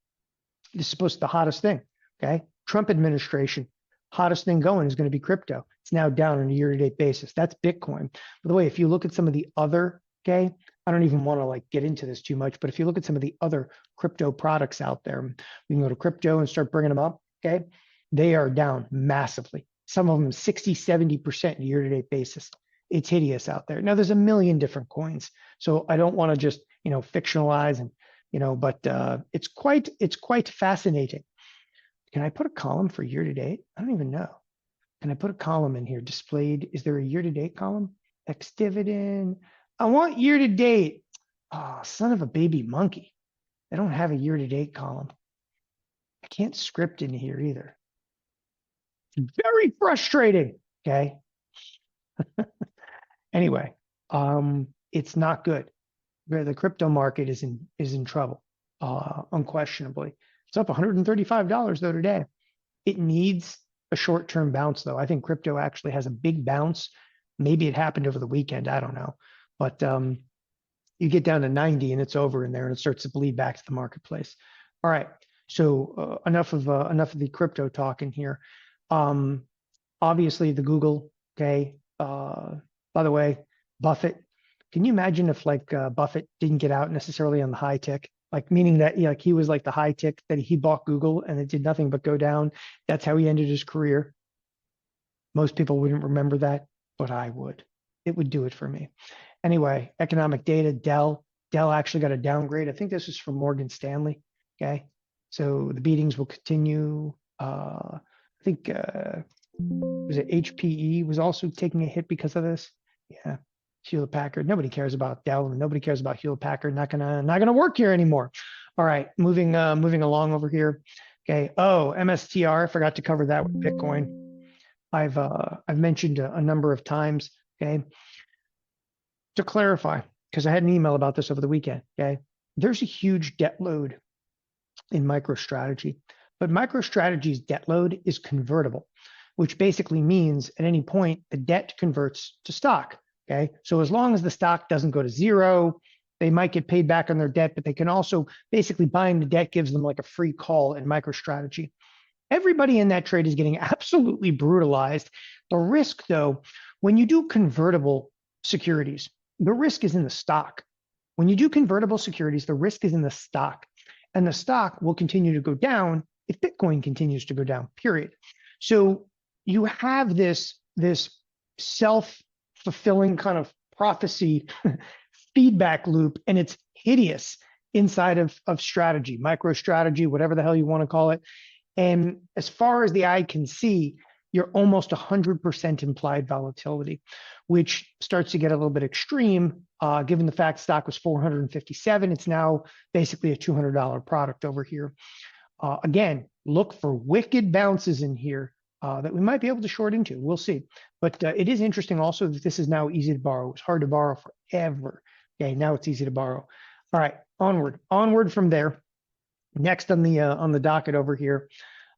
[SPEAKER 1] This is supposed to be the hottest thing. Okay. Trump administration, hottest thing going is going to be crypto. It's now down on a year to date basis. That's Bitcoin. By the way, if you look at some of the other, okay, I don't even want to like get into this too much, but if you look at some of the other crypto products out there, we can go to crypto and start bringing them up. Okay. They are down massively. Some of them 60, 70% year-to-date basis. It's hideous out there. Now there's a million different coins. So I don't want to just, fictionalize and, but it's quite fascinating. Can I put a column for year to date? I don't even know. Can I put a column in here displayed? Is there a year to date column? Ex dividend. I want year to date. Oh, son of a baby monkey. I don't have a year to date column. I can't script in here either. Very frustrating. Okay. Anyway, it's not good. The crypto market is in trouble, unquestionably. It's up $135 though today. It needs a short-term bounce though. I think crypto actually has a big bounce. Maybe it happened over the weekend. I don't know, but you get down to 90 and it's over in there and it starts to bleed back to the marketplace. All right. So enough of the crypto talk in here. Obviously the Google. Okay. By the way, Buffett. Can you imagine if like Buffett didn't get out necessarily on the high tick? Like meaning that like he was like the high tick that he bought Google and it did nothing but go down. That's how he ended his career. Most people wouldn't remember that, but I would. It would do it for me. Anyway, economic data, Dell. Dell actually got a downgrade. I think this is from Morgan Stanley. Okay. So the beatings will continue. I think was it HPE was also taking a hit because of this. Yeah. Hewlett Packard. Nobody cares about Dell and nobody cares about Hewlett Packard. Not gonna work here anymore. All right, moving along over here. Okay. Oh, MSTR. I forgot to cover that with Bitcoin. I've mentioned a number of times. Okay. To clarify, because I had an email about this over the weekend. Okay. There's a huge debt load in MicroStrategy, but MicroStrategy's debt load is convertible, which basically means at any point the debt converts to stock. Okay. So as long as the stock doesn't go to zero, they might get paid back on their debt, but they can also basically buying the debt gives them like a free call in MicroStrategy. Everybody in that trade is getting absolutely brutalized. The risk, though, when you do convertible securities, the risk is in the stock. When you do convertible securities, the risk is in the stock, and the stock will continue to go down if Bitcoin continues to go down, period. So you have this self-fulfilling kind of prophecy feedback loop, and it's hideous inside of strategy, MicroStrategy, whatever the hell you want to call it. And as far as the eye can see, you're almost 100% implied volatility, which starts to get a little bit extreme, given the fact stock was 457. It's now basically a $200 product over here. Again, look for wicked bounces in here that we might be able to short into. We'll see. But it is interesting also that this is now easy to borrow. It was hard to borrow forever. Okay, now it's easy to borrow. All right, onward from there. Next on the docket over here.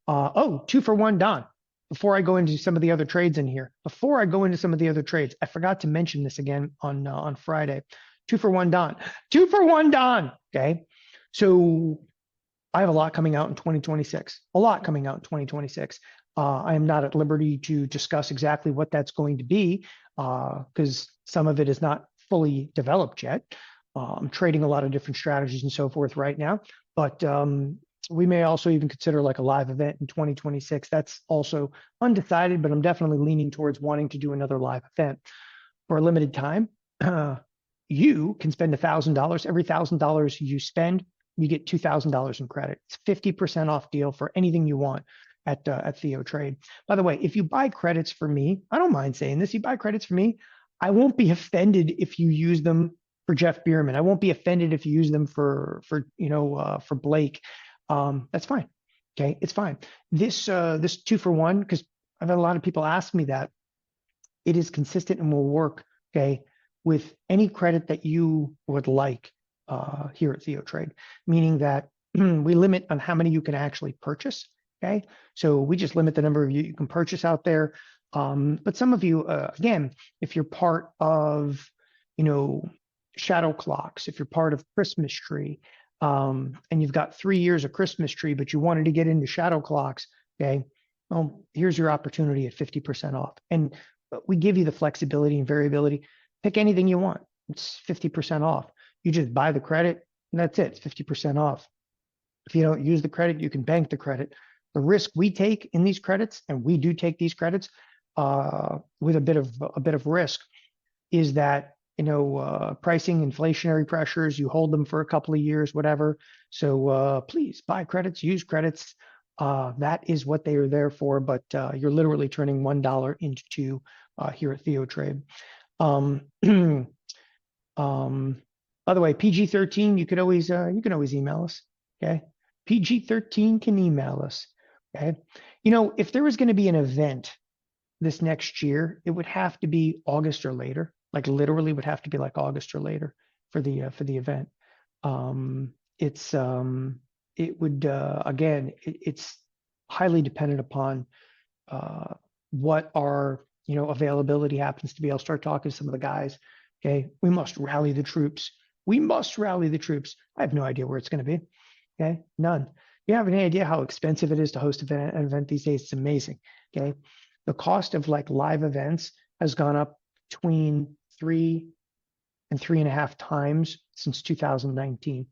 [SPEAKER 1] 2-for-1 Don. Before I go into some of the other trades in here, I forgot to mention this again on Friday. 2-for-1 Don. 2-for-1 Don. Okay. So I have a lot coming out in 2026. I am not at liberty to discuss exactly what that's going to be because some of it is not fully developed yet. I'm trading a lot of different strategies and so forth right now, but we may also even consider like a live event in 2026. That's also undecided, but I'm definitely leaning towards wanting to do another live event for a limited time. You can spend $1,000. Every $1,000 you spend, you get $2,000 in credit. It's 50% off deal for anything you want at TheoTrade. By the way, if you buy credits for me, I don't mind saying this. You buy credits for me, I won't be offended if you use them for Jeff Bierman. I won't be offended if you use them for Blake. That's fine. Okay, it's fine. This 2-for-1, because I've had a lot of people ask me that. It is consistent and will work. Okay, with any credit that you would like here at TheoTrade, meaning that we limit on how many you can actually purchase. Okay, so we just limit the number of you can purchase out there. But some of you, again, if you're part of, Shadow Clocks, if you're part of Christmas Tree, and you've got 3 years of Christmas Tree, but you wanted to get into Shadow Clocks, okay, well, here's your opportunity at 50% off. And we give you the flexibility and variability. Pick anything you want. It's 50% off. You just buy the credit, and that's it. It's 50% off. If you don't use the credit, you can bank the credit. The risk we take in these credits, and we do take these credits with a bit of risk, is that pricing, inflationary pressures. You hold them for a couple of years, whatever. So please buy credits, use credits. That is what they are there for, but you're literally turning $1 into two here at TheoTrade. Um, by the way, PG-13, you can always email us. Okay, PG-13 can email us. Okay, if there was going to be an event this next year, it would have to be August or later. Like literally, would have to be like August or later for the event. It's it would again, it's highly dependent upon what our availability happens to be. I'll start talking to some of the guys. Okay, we must rally the troops. We must rally the troops. I have no idea where it's going to be. Okay, none. You have any idea how expensive it is to host an event these days? It's amazing. Okay, the cost of like live events has gone up between 3 and 3.5 times since 2019,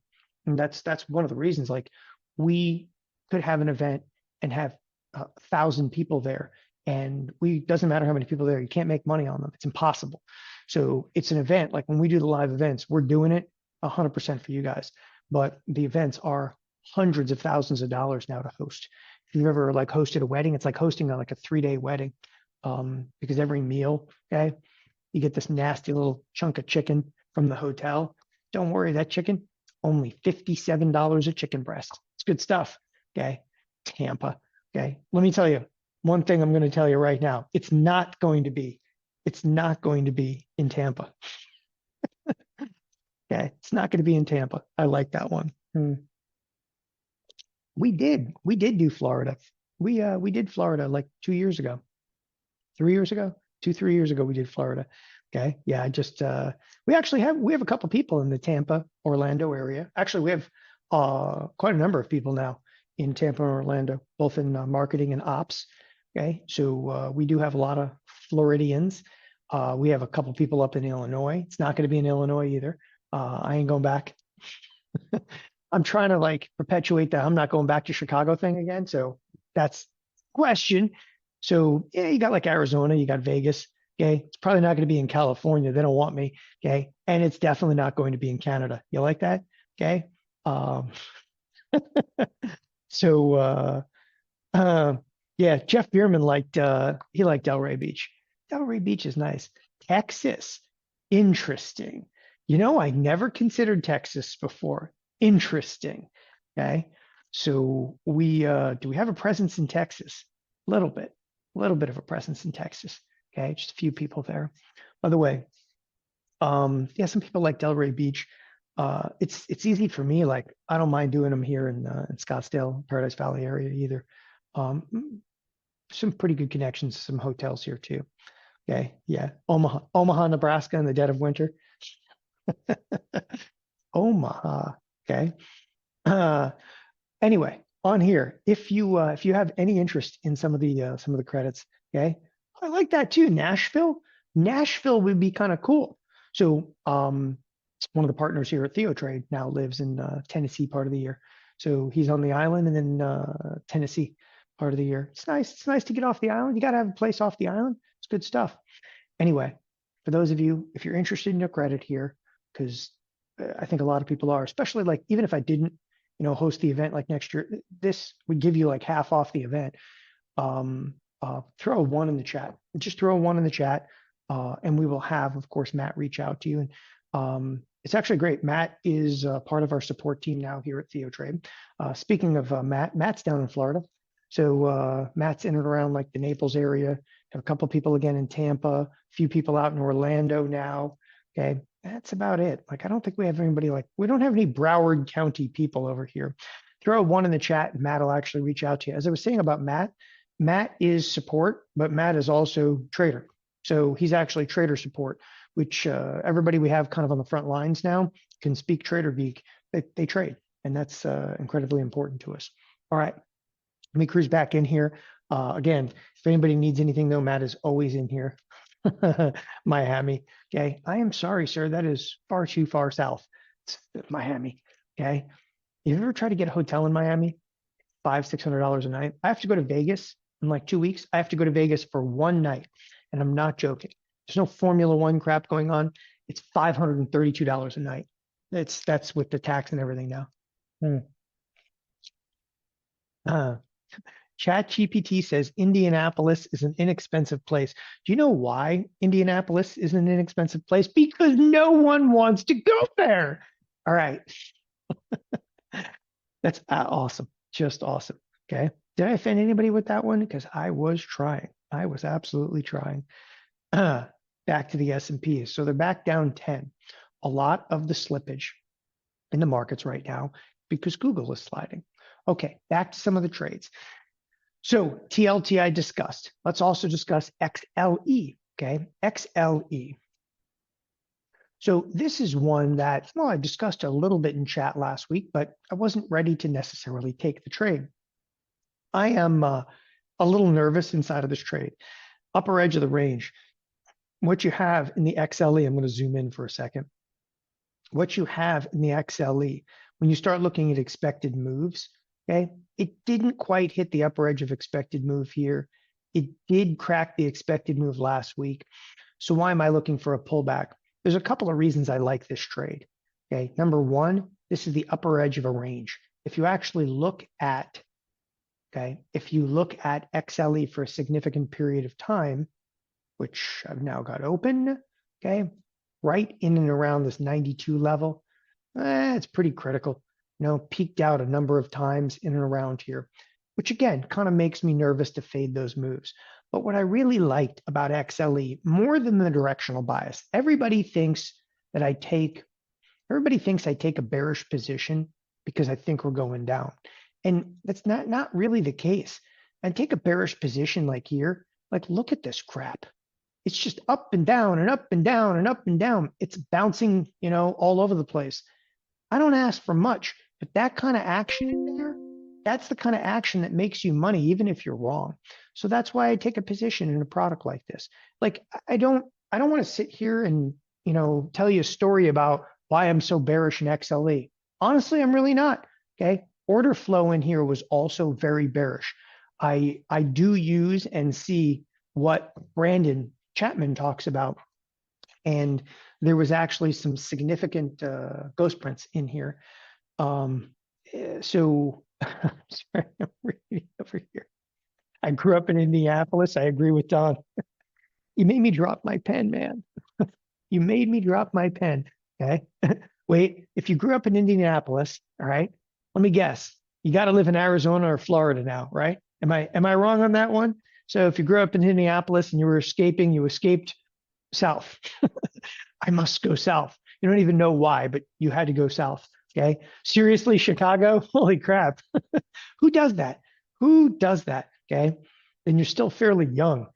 [SPEAKER 1] and that's one of the reasons. Like we could have an event and have 1,000 people there, and we doesn't matter how many people there, you can't make money on them. It's impossible. So it's an event. Like when we do the live events, we're doing it 100% for you guys, but the events are hundreds of thousands of dollars now to host. If you've ever like hosted a wedding, it's like hosting like a 3-day wedding, because every meal, okay, you get this nasty little chunk of chicken from the hotel. Don't worry, that chicken, only $57 a chicken breast. It's good stuff. Okay. Tampa. Okay. Let me tell you one thing I'm going to tell you right now. It's not going to be in Tampa. Okay. It's not going to be in Tampa. I like that one. We did do Florida. We did Florida like 2 years ago, 3 years ago, 3 years ago, we did Florida. Okay. Yeah. I just, we have a couple people in the Tampa, Orlando area. Actually, we have quite a number of people now in Tampa and Orlando, both in marketing and ops. Okay. So we do have a lot of Floridians. We have a couple people up in Illinois. It's not going to be in Illinois either. I ain't going back. I'm trying to like perpetuate that I'm not going back to Chicago thing again. So that's question. So yeah, you got like Arizona, you got Vegas. Okay. It's probably not going to be in California. They don't want me. Okay. And it's definitely not going to be in Canada. You like that? Okay. Um, so yeah, Jeff Bierman he liked Delray Beach. Delray Beach is nice. Texas, interesting. I never considered Texas before. Interesting. Okay. So do we have a presence in Texas? A little bit of a presence in Texas. Okay. Just a few people there. By the way, yeah, some people like Delray Beach. It's easy for me. Like I don't mind doing them here in Scottsdale, Paradise Valley area either. Some pretty good connections, some hotels here too. Okay. Yeah. Omaha, Nebraska in the dead of winter. Omaha. Okay. Anyway, on here, if you have any interest in some of the credits, okay, I like that too. Nashville would be kind of cool. So, one of the partners here at TheoTrade now lives in Tennessee part of the year. So he's on the island and then Tennessee part of the year. It's nice. It's nice to get off the island. You got to have a place off the island. It's good stuff. Anyway, for those of you, if you're interested in your credit here, because I think a lot of people are, especially like even if I didn't, host the event like next year, this would give you like half off the event. Throw a one in the chat. Just throw a one in the chat, and we will have, of course, Matt reach out to you. And it's actually great. Matt is part of our support team now here at TheoTrade. Speaking of Matt's down in Florida. So Matt's in and around like the Naples area. Have a couple people again in Tampa, a few people out in Orlando now. Okay, that's about it. Like I don't think we have anybody we don't have any Broward County people over here. Throw a one in the chat and Matt will actually reach out to you. As I was saying about Matt is support, but Matt is also trader. So he's actually trader support, which everybody we have kind of on the front lines now can speak trader geek. They trade, and that's incredibly important to us. All right, let me cruise back in here. Again, if anybody needs anything though, Matt is always in here. Miami. Okay. I am sorry, sir. That is far too far south. It's Miami. Okay. You ever try to get a hotel in Miami? $500-$600 a night. I have to go to Vegas in like 2 weeks. I have to go to Vegas for one night. And I'm not joking. There's no Formula One crap going on. It's $532 a night. That's with the tax and everything now. ChatGPT says Indianapolis is an inexpensive place. Do you know why Indianapolis is an inexpensive place? Because no one wants to go there. All right. That's awesome. Just awesome. Okay. Did I offend anybody with that one? Because I was trying. I was absolutely trying. Back to the S&Ps. So they're back down 10. A lot of the slippage in the markets right now because Google is sliding. Okay, back to some of the trades. So TLT I discussed. Let's also discuss XLE. Okay, XLE. So this is one that, well, I discussed a little bit in chat last week, but I wasn't ready to necessarily take the trade. I am a little nervous inside of this trade. Upper edge of the range. What you have in the XLE, I'm going to zoom in for a second. What you have in the XLE, when you start looking at expected moves, okay, it didn't quite hit the upper edge of expected move here. It did crack the expected move last week. So why am I looking for a pullback? There's a couple of reasons I like this trade. Okay, number one, this is the upper edge of a range. If you actually look at, okay, if you look at XLE for a significant period of time, which I've now got open, okay, right in and around this 92 level, it's pretty critical. You know, peaked out a number of times in and around here, which again kind of makes me nervous to fade those moves. But what I really liked about XLE, more than the directional bias, everybody thinks I take a bearish position because I think we're going down. And that's not really the case. I take a bearish position like here, like look at this crap. It's just up and down and up and down and up and down. It's bouncing, you know, all over the place. I don't ask for much, but that kind of action in there, that's the kind of action that makes you money, even if you're wrong. So that's why I take a position in a product like this. Like I don't want to sit here and, you know, tell you a story about why I'm so bearish in XLE. Honestly, I'm really not. Okay. Order flow in here was also very bearish. I do use and see what Brandon Chapman talks about. And there was actually some significant ghost prints in here. So sorry, I'm reading over here. I grew up in Indianapolis. I agree with Don. You made me drop my pen, man. You made me drop my pen. Okay. Wait, if you grew up in Indianapolis, all right, let me guess. You got to live in Arizona or Florida now, right? Am I wrong on that one? So if you grew up in Indianapolis and you escaped south. I must go south. You don't even know why, but you had to go south. Okay. Seriously, Chicago? Holy crap. Who does that? Who does that? Okay. And you're still fairly young.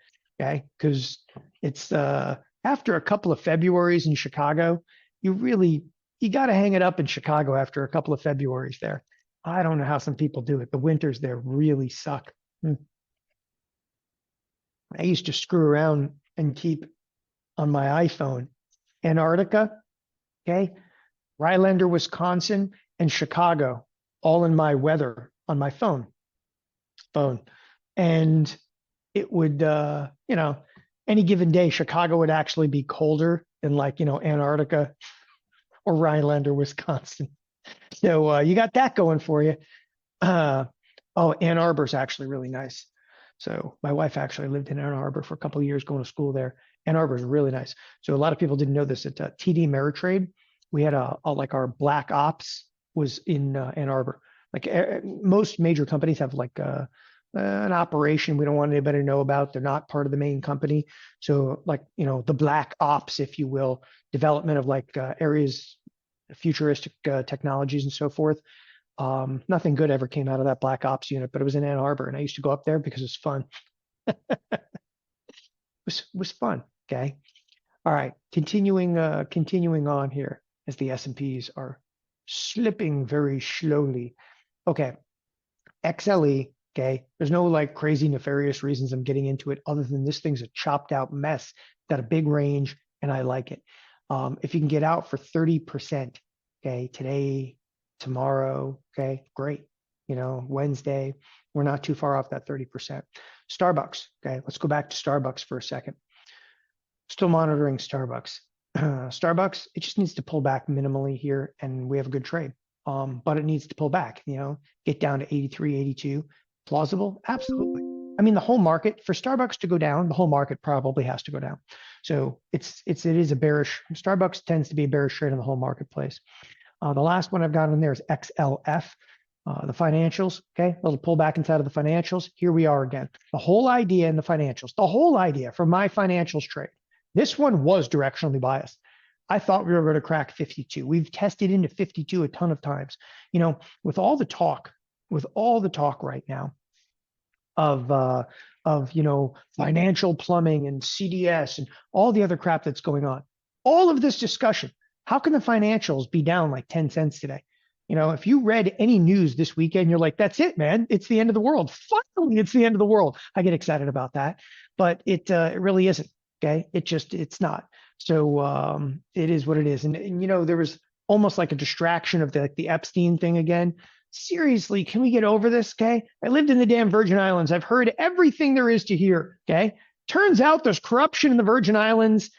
[SPEAKER 1] Okay. Because it's after a couple of Februaries in Chicago, you got to hang it up in Chicago after a couple of Februaries there. I don't know how some people do it. The winters there really suck. I used to screw around and keep on my iPhone Antarctica, okay, Rhinelander, Wisconsin, and Chicago, all in my weather on my phone. And it would, you know, any given day, Chicago would actually be colder than like, you know, Antarctica or Rhinelander, Wisconsin. So you got that going for you. Oh, Ann Arbor's actually really nice. So my wife actually lived in Ann Arbor for a couple of years going to school there. Ann Arbor is really nice. So a lot of people didn't know this. At TD Ameritrade, we had like our black ops was in Ann Arbor. Like most major companies have like an operation we don't want anybody to know about. They're not part of the main company. So like, you know, the black ops, if you will, development of like areas, futuristic technologies and so forth. Nothing good ever came out of that black ops unit, but it was in Ann Arbor, and I used to go up there because it was fun. was fun. Okay. All right. Continuing on here as the S&Ps are slipping very slowly. Okay. XLE. Okay. There's no like crazy nefarious reasons I'm getting into it other than this thing's a chopped out mess. Got a big range and I like it. If you can get out for 30%, okay, today, tomorrow, okay, great. You know, Wednesday, we're not too far off that 30%. Starbucks, okay, let's go back to Starbucks for a second. Still monitoring Starbucks. Starbucks, it just needs to pull back minimally here and we have a good trade. But it needs to pull back, you know, get down to 83, 82. Plausible? Absolutely. I mean, the whole market for Starbucks to go down, the whole market probably has to go down. So it is a bearish. Starbucks tends to be a bearish trade in the whole marketplace. The last one I've got on there is XLF, the financials. Okay, a little pullback inside of the financials. Here we are again. The whole idea in the financials, the whole idea for my financials trade. This one was directionally biased. I thought we were going to crack 52. We've tested into 52 a ton of times. You know, with all the talk right now of financial plumbing and CDS and all the other crap that's going on. All of this discussion, how can the financials be down like 10 cents today? You know, if you read any news this weekend, you're like, that's it, man. It's the end of the world. Finally, it's the end of the world. I get excited about that, but it really isn't. Okay. It's not. So it is what it is. And there was almost like a distraction of the Epstein thing again. Seriously, can we get over this? Okay. I lived in the damn Virgin Islands. I've heard everything there is to hear. Okay. Turns out there's corruption in the Virgin Islands,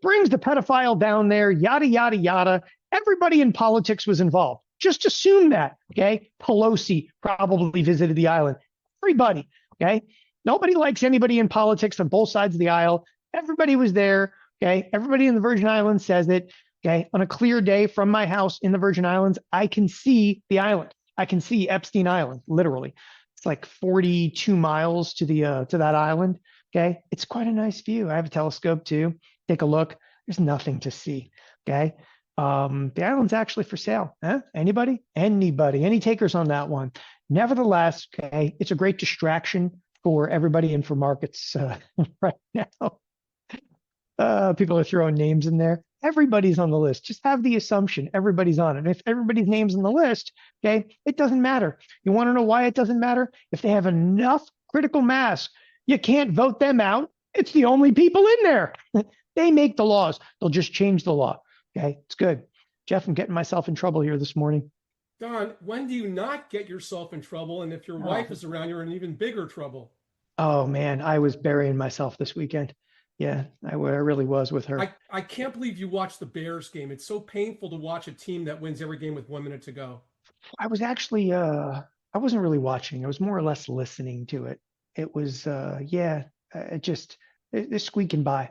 [SPEAKER 1] brings the pedophile down there, yada, yada, yada. Everybody in politics was involved. Just assume that. Okay. Pelosi probably visited the island. Everybody. Okay. Nobody likes anybody in politics on both sides of the aisle. Everybody was there. Okay. Everybody in the Virgin Islands says it. Okay. On a clear day from my house in the Virgin Islands, I can see the island. I can see Epstein Island, literally. It's like 42 miles to that island. Okay. It's quite a nice view. I have a telescope too. Take a look. There's nothing to see. Okay. The island's actually for sale. Huh? Anybody? Any takers on that one? Nevertheless, okay, it's a great distraction for everybody and for markets right now. People are throwing names in there. Everybody's on the list. Just have the assumption everybody's on it. And if everybody's name's on the list, okay, it doesn't matter. You want to know why it doesn't matter? If they have enough critical mass, you can't vote them out. It's the only people in there. They make the laws. They'll just change the law. Okay, it's good. Jeff, I'm getting myself in trouble here this morning.
[SPEAKER 2] Don, when do you not get yourself in trouble? And if your wife is around, you're in even bigger trouble.
[SPEAKER 1] Oh, man, I was burying myself this weekend. Yeah, I really was with her.
[SPEAKER 2] I can't believe you watched the Bears game. It's so painful to watch a team that wins every game with 1 minute to go.
[SPEAKER 1] I was actually, I wasn't really watching. I was more or less listening to it. It was, it's squeaking by.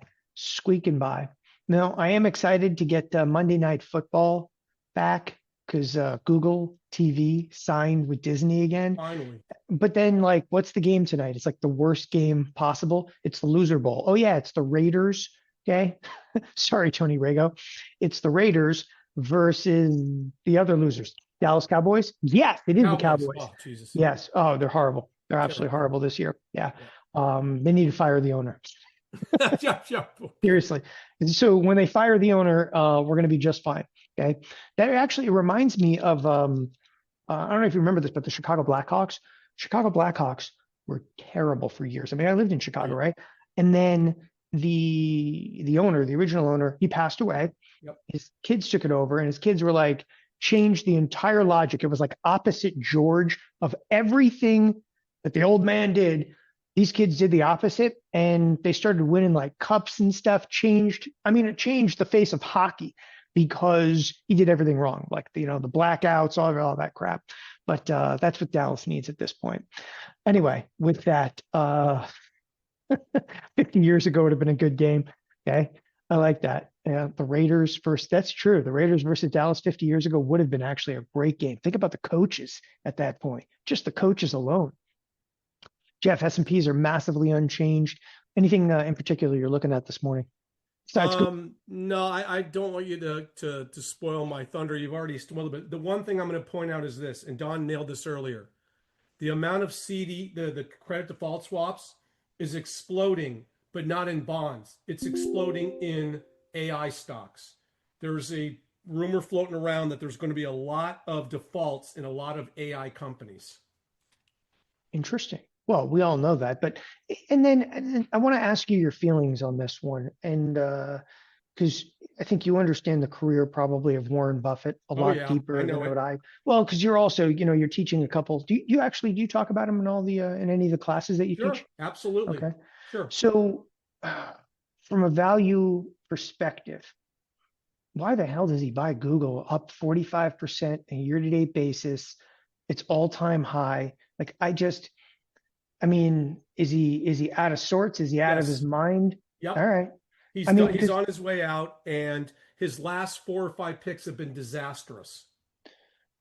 [SPEAKER 1] Now, I am excited to get Monday Night Football back because Google TV signed with Disney again.
[SPEAKER 2] Finally.
[SPEAKER 1] But then, like, what's the game tonight? It's like the worst game possible. It's the Loser Bowl. Oh, yeah, it's the Raiders. Okay. Sorry, Tony Rago. It's the Raiders versus the other losers. Dallas Cowboys? Yes, it is the Cowboys.
[SPEAKER 2] Oh, Jesus.
[SPEAKER 1] Yes. Oh, they're horrible. They're absolutely horrible this year. Yeah. They need to fire the owner. Seriously. So when they fire the owner, we're going to be just fine. Okay. That actually reminds me of, I don't know if you remember this, but the Chicago Blackhawks were terrible for years. I mean, I lived in Chicago, right? And then the owner, the original owner, he passed away.
[SPEAKER 2] Yep.
[SPEAKER 1] His kids took it over, and his kids were like, changed the entire logic. It was like opposite George of everything that the old man did. These kids did the opposite, and they started winning like cups and stuff. It changed the face of hockey because he did everything wrong, like the blackouts, all that crap. But that's what Dallas needs at this point. Anyway, with that, 50 years ago would have been a good game. Okay, I like that. The Raiders first. That's true. The Raiders versus Dallas 50 years ago would have been actually a great game. Think about the coaches at that point. Just the coaches alone. Jeff, S&Ps are massively unchanged. Anything in particular you're looking at this morning?
[SPEAKER 2] No, I don't want you to spoil my thunder. You've already spoiled it. But the one thing I'm going to point out is this, and Don nailed this earlier. The amount of the credit default swaps is exploding, but not in bonds. It's exploding in AI stocks. There's a rumor floating around that there's going to be a lot of defaults in a lot of AI companies.
[SPEAKER 1] Interesting. Well, we all know that, but and then I want to ask you your feelings on this one, and because I think you understand the career probably of Warren Buffett a lot deeper than what I. Well, because you're also, you're teaching a couple. Do you talk about him in all the in any of the classes that you teach?
[SPEAKER 2] Absolutely.
[SPEAKER 1] Okay.
[SPEAKER 2] Sure.
[SPEAKER 1] So, from a value perspective, why the hell does he buy Google up 45% a year-to-date basis? It's all-time high. Like I mean, is he out of sorts? Is he out of his
[SPEAKER 2] Yes.
[SPEAKER 1] mind? All
[SPEAKER 2] Yep.
[SPEAKER 1] right.
[SPEAKER 2] He's
[SPEAKER 1] I
[SPEAKER 2] done.
[SPEAKER 1] mean,
[SPEAKER 2] He's
[SPEAKER 1] because
[SPEAKER 2] on his way out, and his last 4 or 5 picks have been disastrous.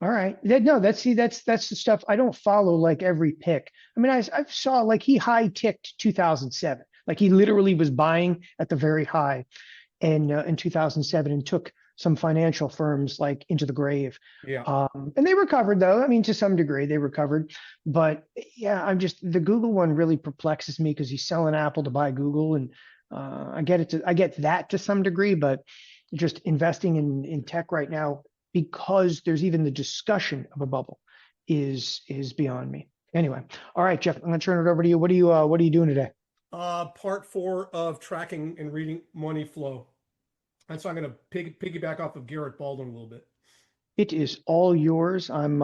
[SPEAKER 1] all right. No, that's the stuff I don't follow like every pick. I mean, I saw like he high ticked 2007. Like he literally was buying at the very high in 2007 and took some financial firms like into the grave.
[SPEAKER 2] Yeah.
[SPEAKER 1] And they recovered though. I mean, to some degree they recovered, but yeah, I'm just the Google one really perplexes me because he's selling Apple to buy Google, and I get that to some degree, but just investing in tech right now because there's even the discussion of a bubble is beyond me. Anyway, all right, Jeff, I'm gonna turn it over to you. What are you doing today?
[SPEAKER 2] Part four of tracking and reading money flow. And so I'm going to piggyback off of Garrett Baldwin a little bit.
[SPEAKER 1] It is all yours. I'm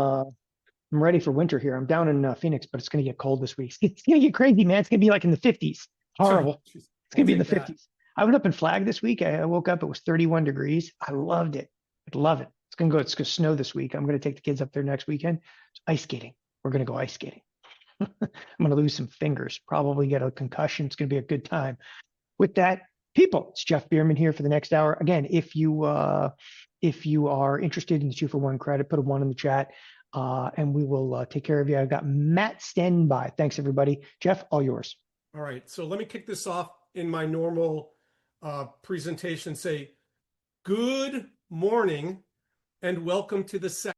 [SPEAKER 1] ready for winter here. I'm down in Phoenix, but it's going to get cold this week. It's going to get crazy, man. It's going to be like in the 50s. Horrible.
[SPEAKER 2] Jeez,
[SPEAKER 1] It's
[SPEAKER 2] I'll
[SPEAKER 1] going to be in the
[SPEAKER 2] take that.
[SPEAKER 1] 50s. I was up in Flag this week. I woke up, it was 31 degrees. I loved it. I love it. It's going to snow this week. I'm going to take the kids up there next weekend. It's ice skating. We're going to go ice skating. I'm going to lose some fingers, probably get a concussion. It's going to be a good time. With that, people, it's Jeff Bierman here for the next hour. Again, if you are interested in the 2-for-1 credit, put a one in the chat, and we will take care of you. I've got Matt standing by. Thanks, everybody. Jeff, all yours.
[SPEAKER 2] All right. So let me kick this off in my normal presentation. Say, good morning and welcome to the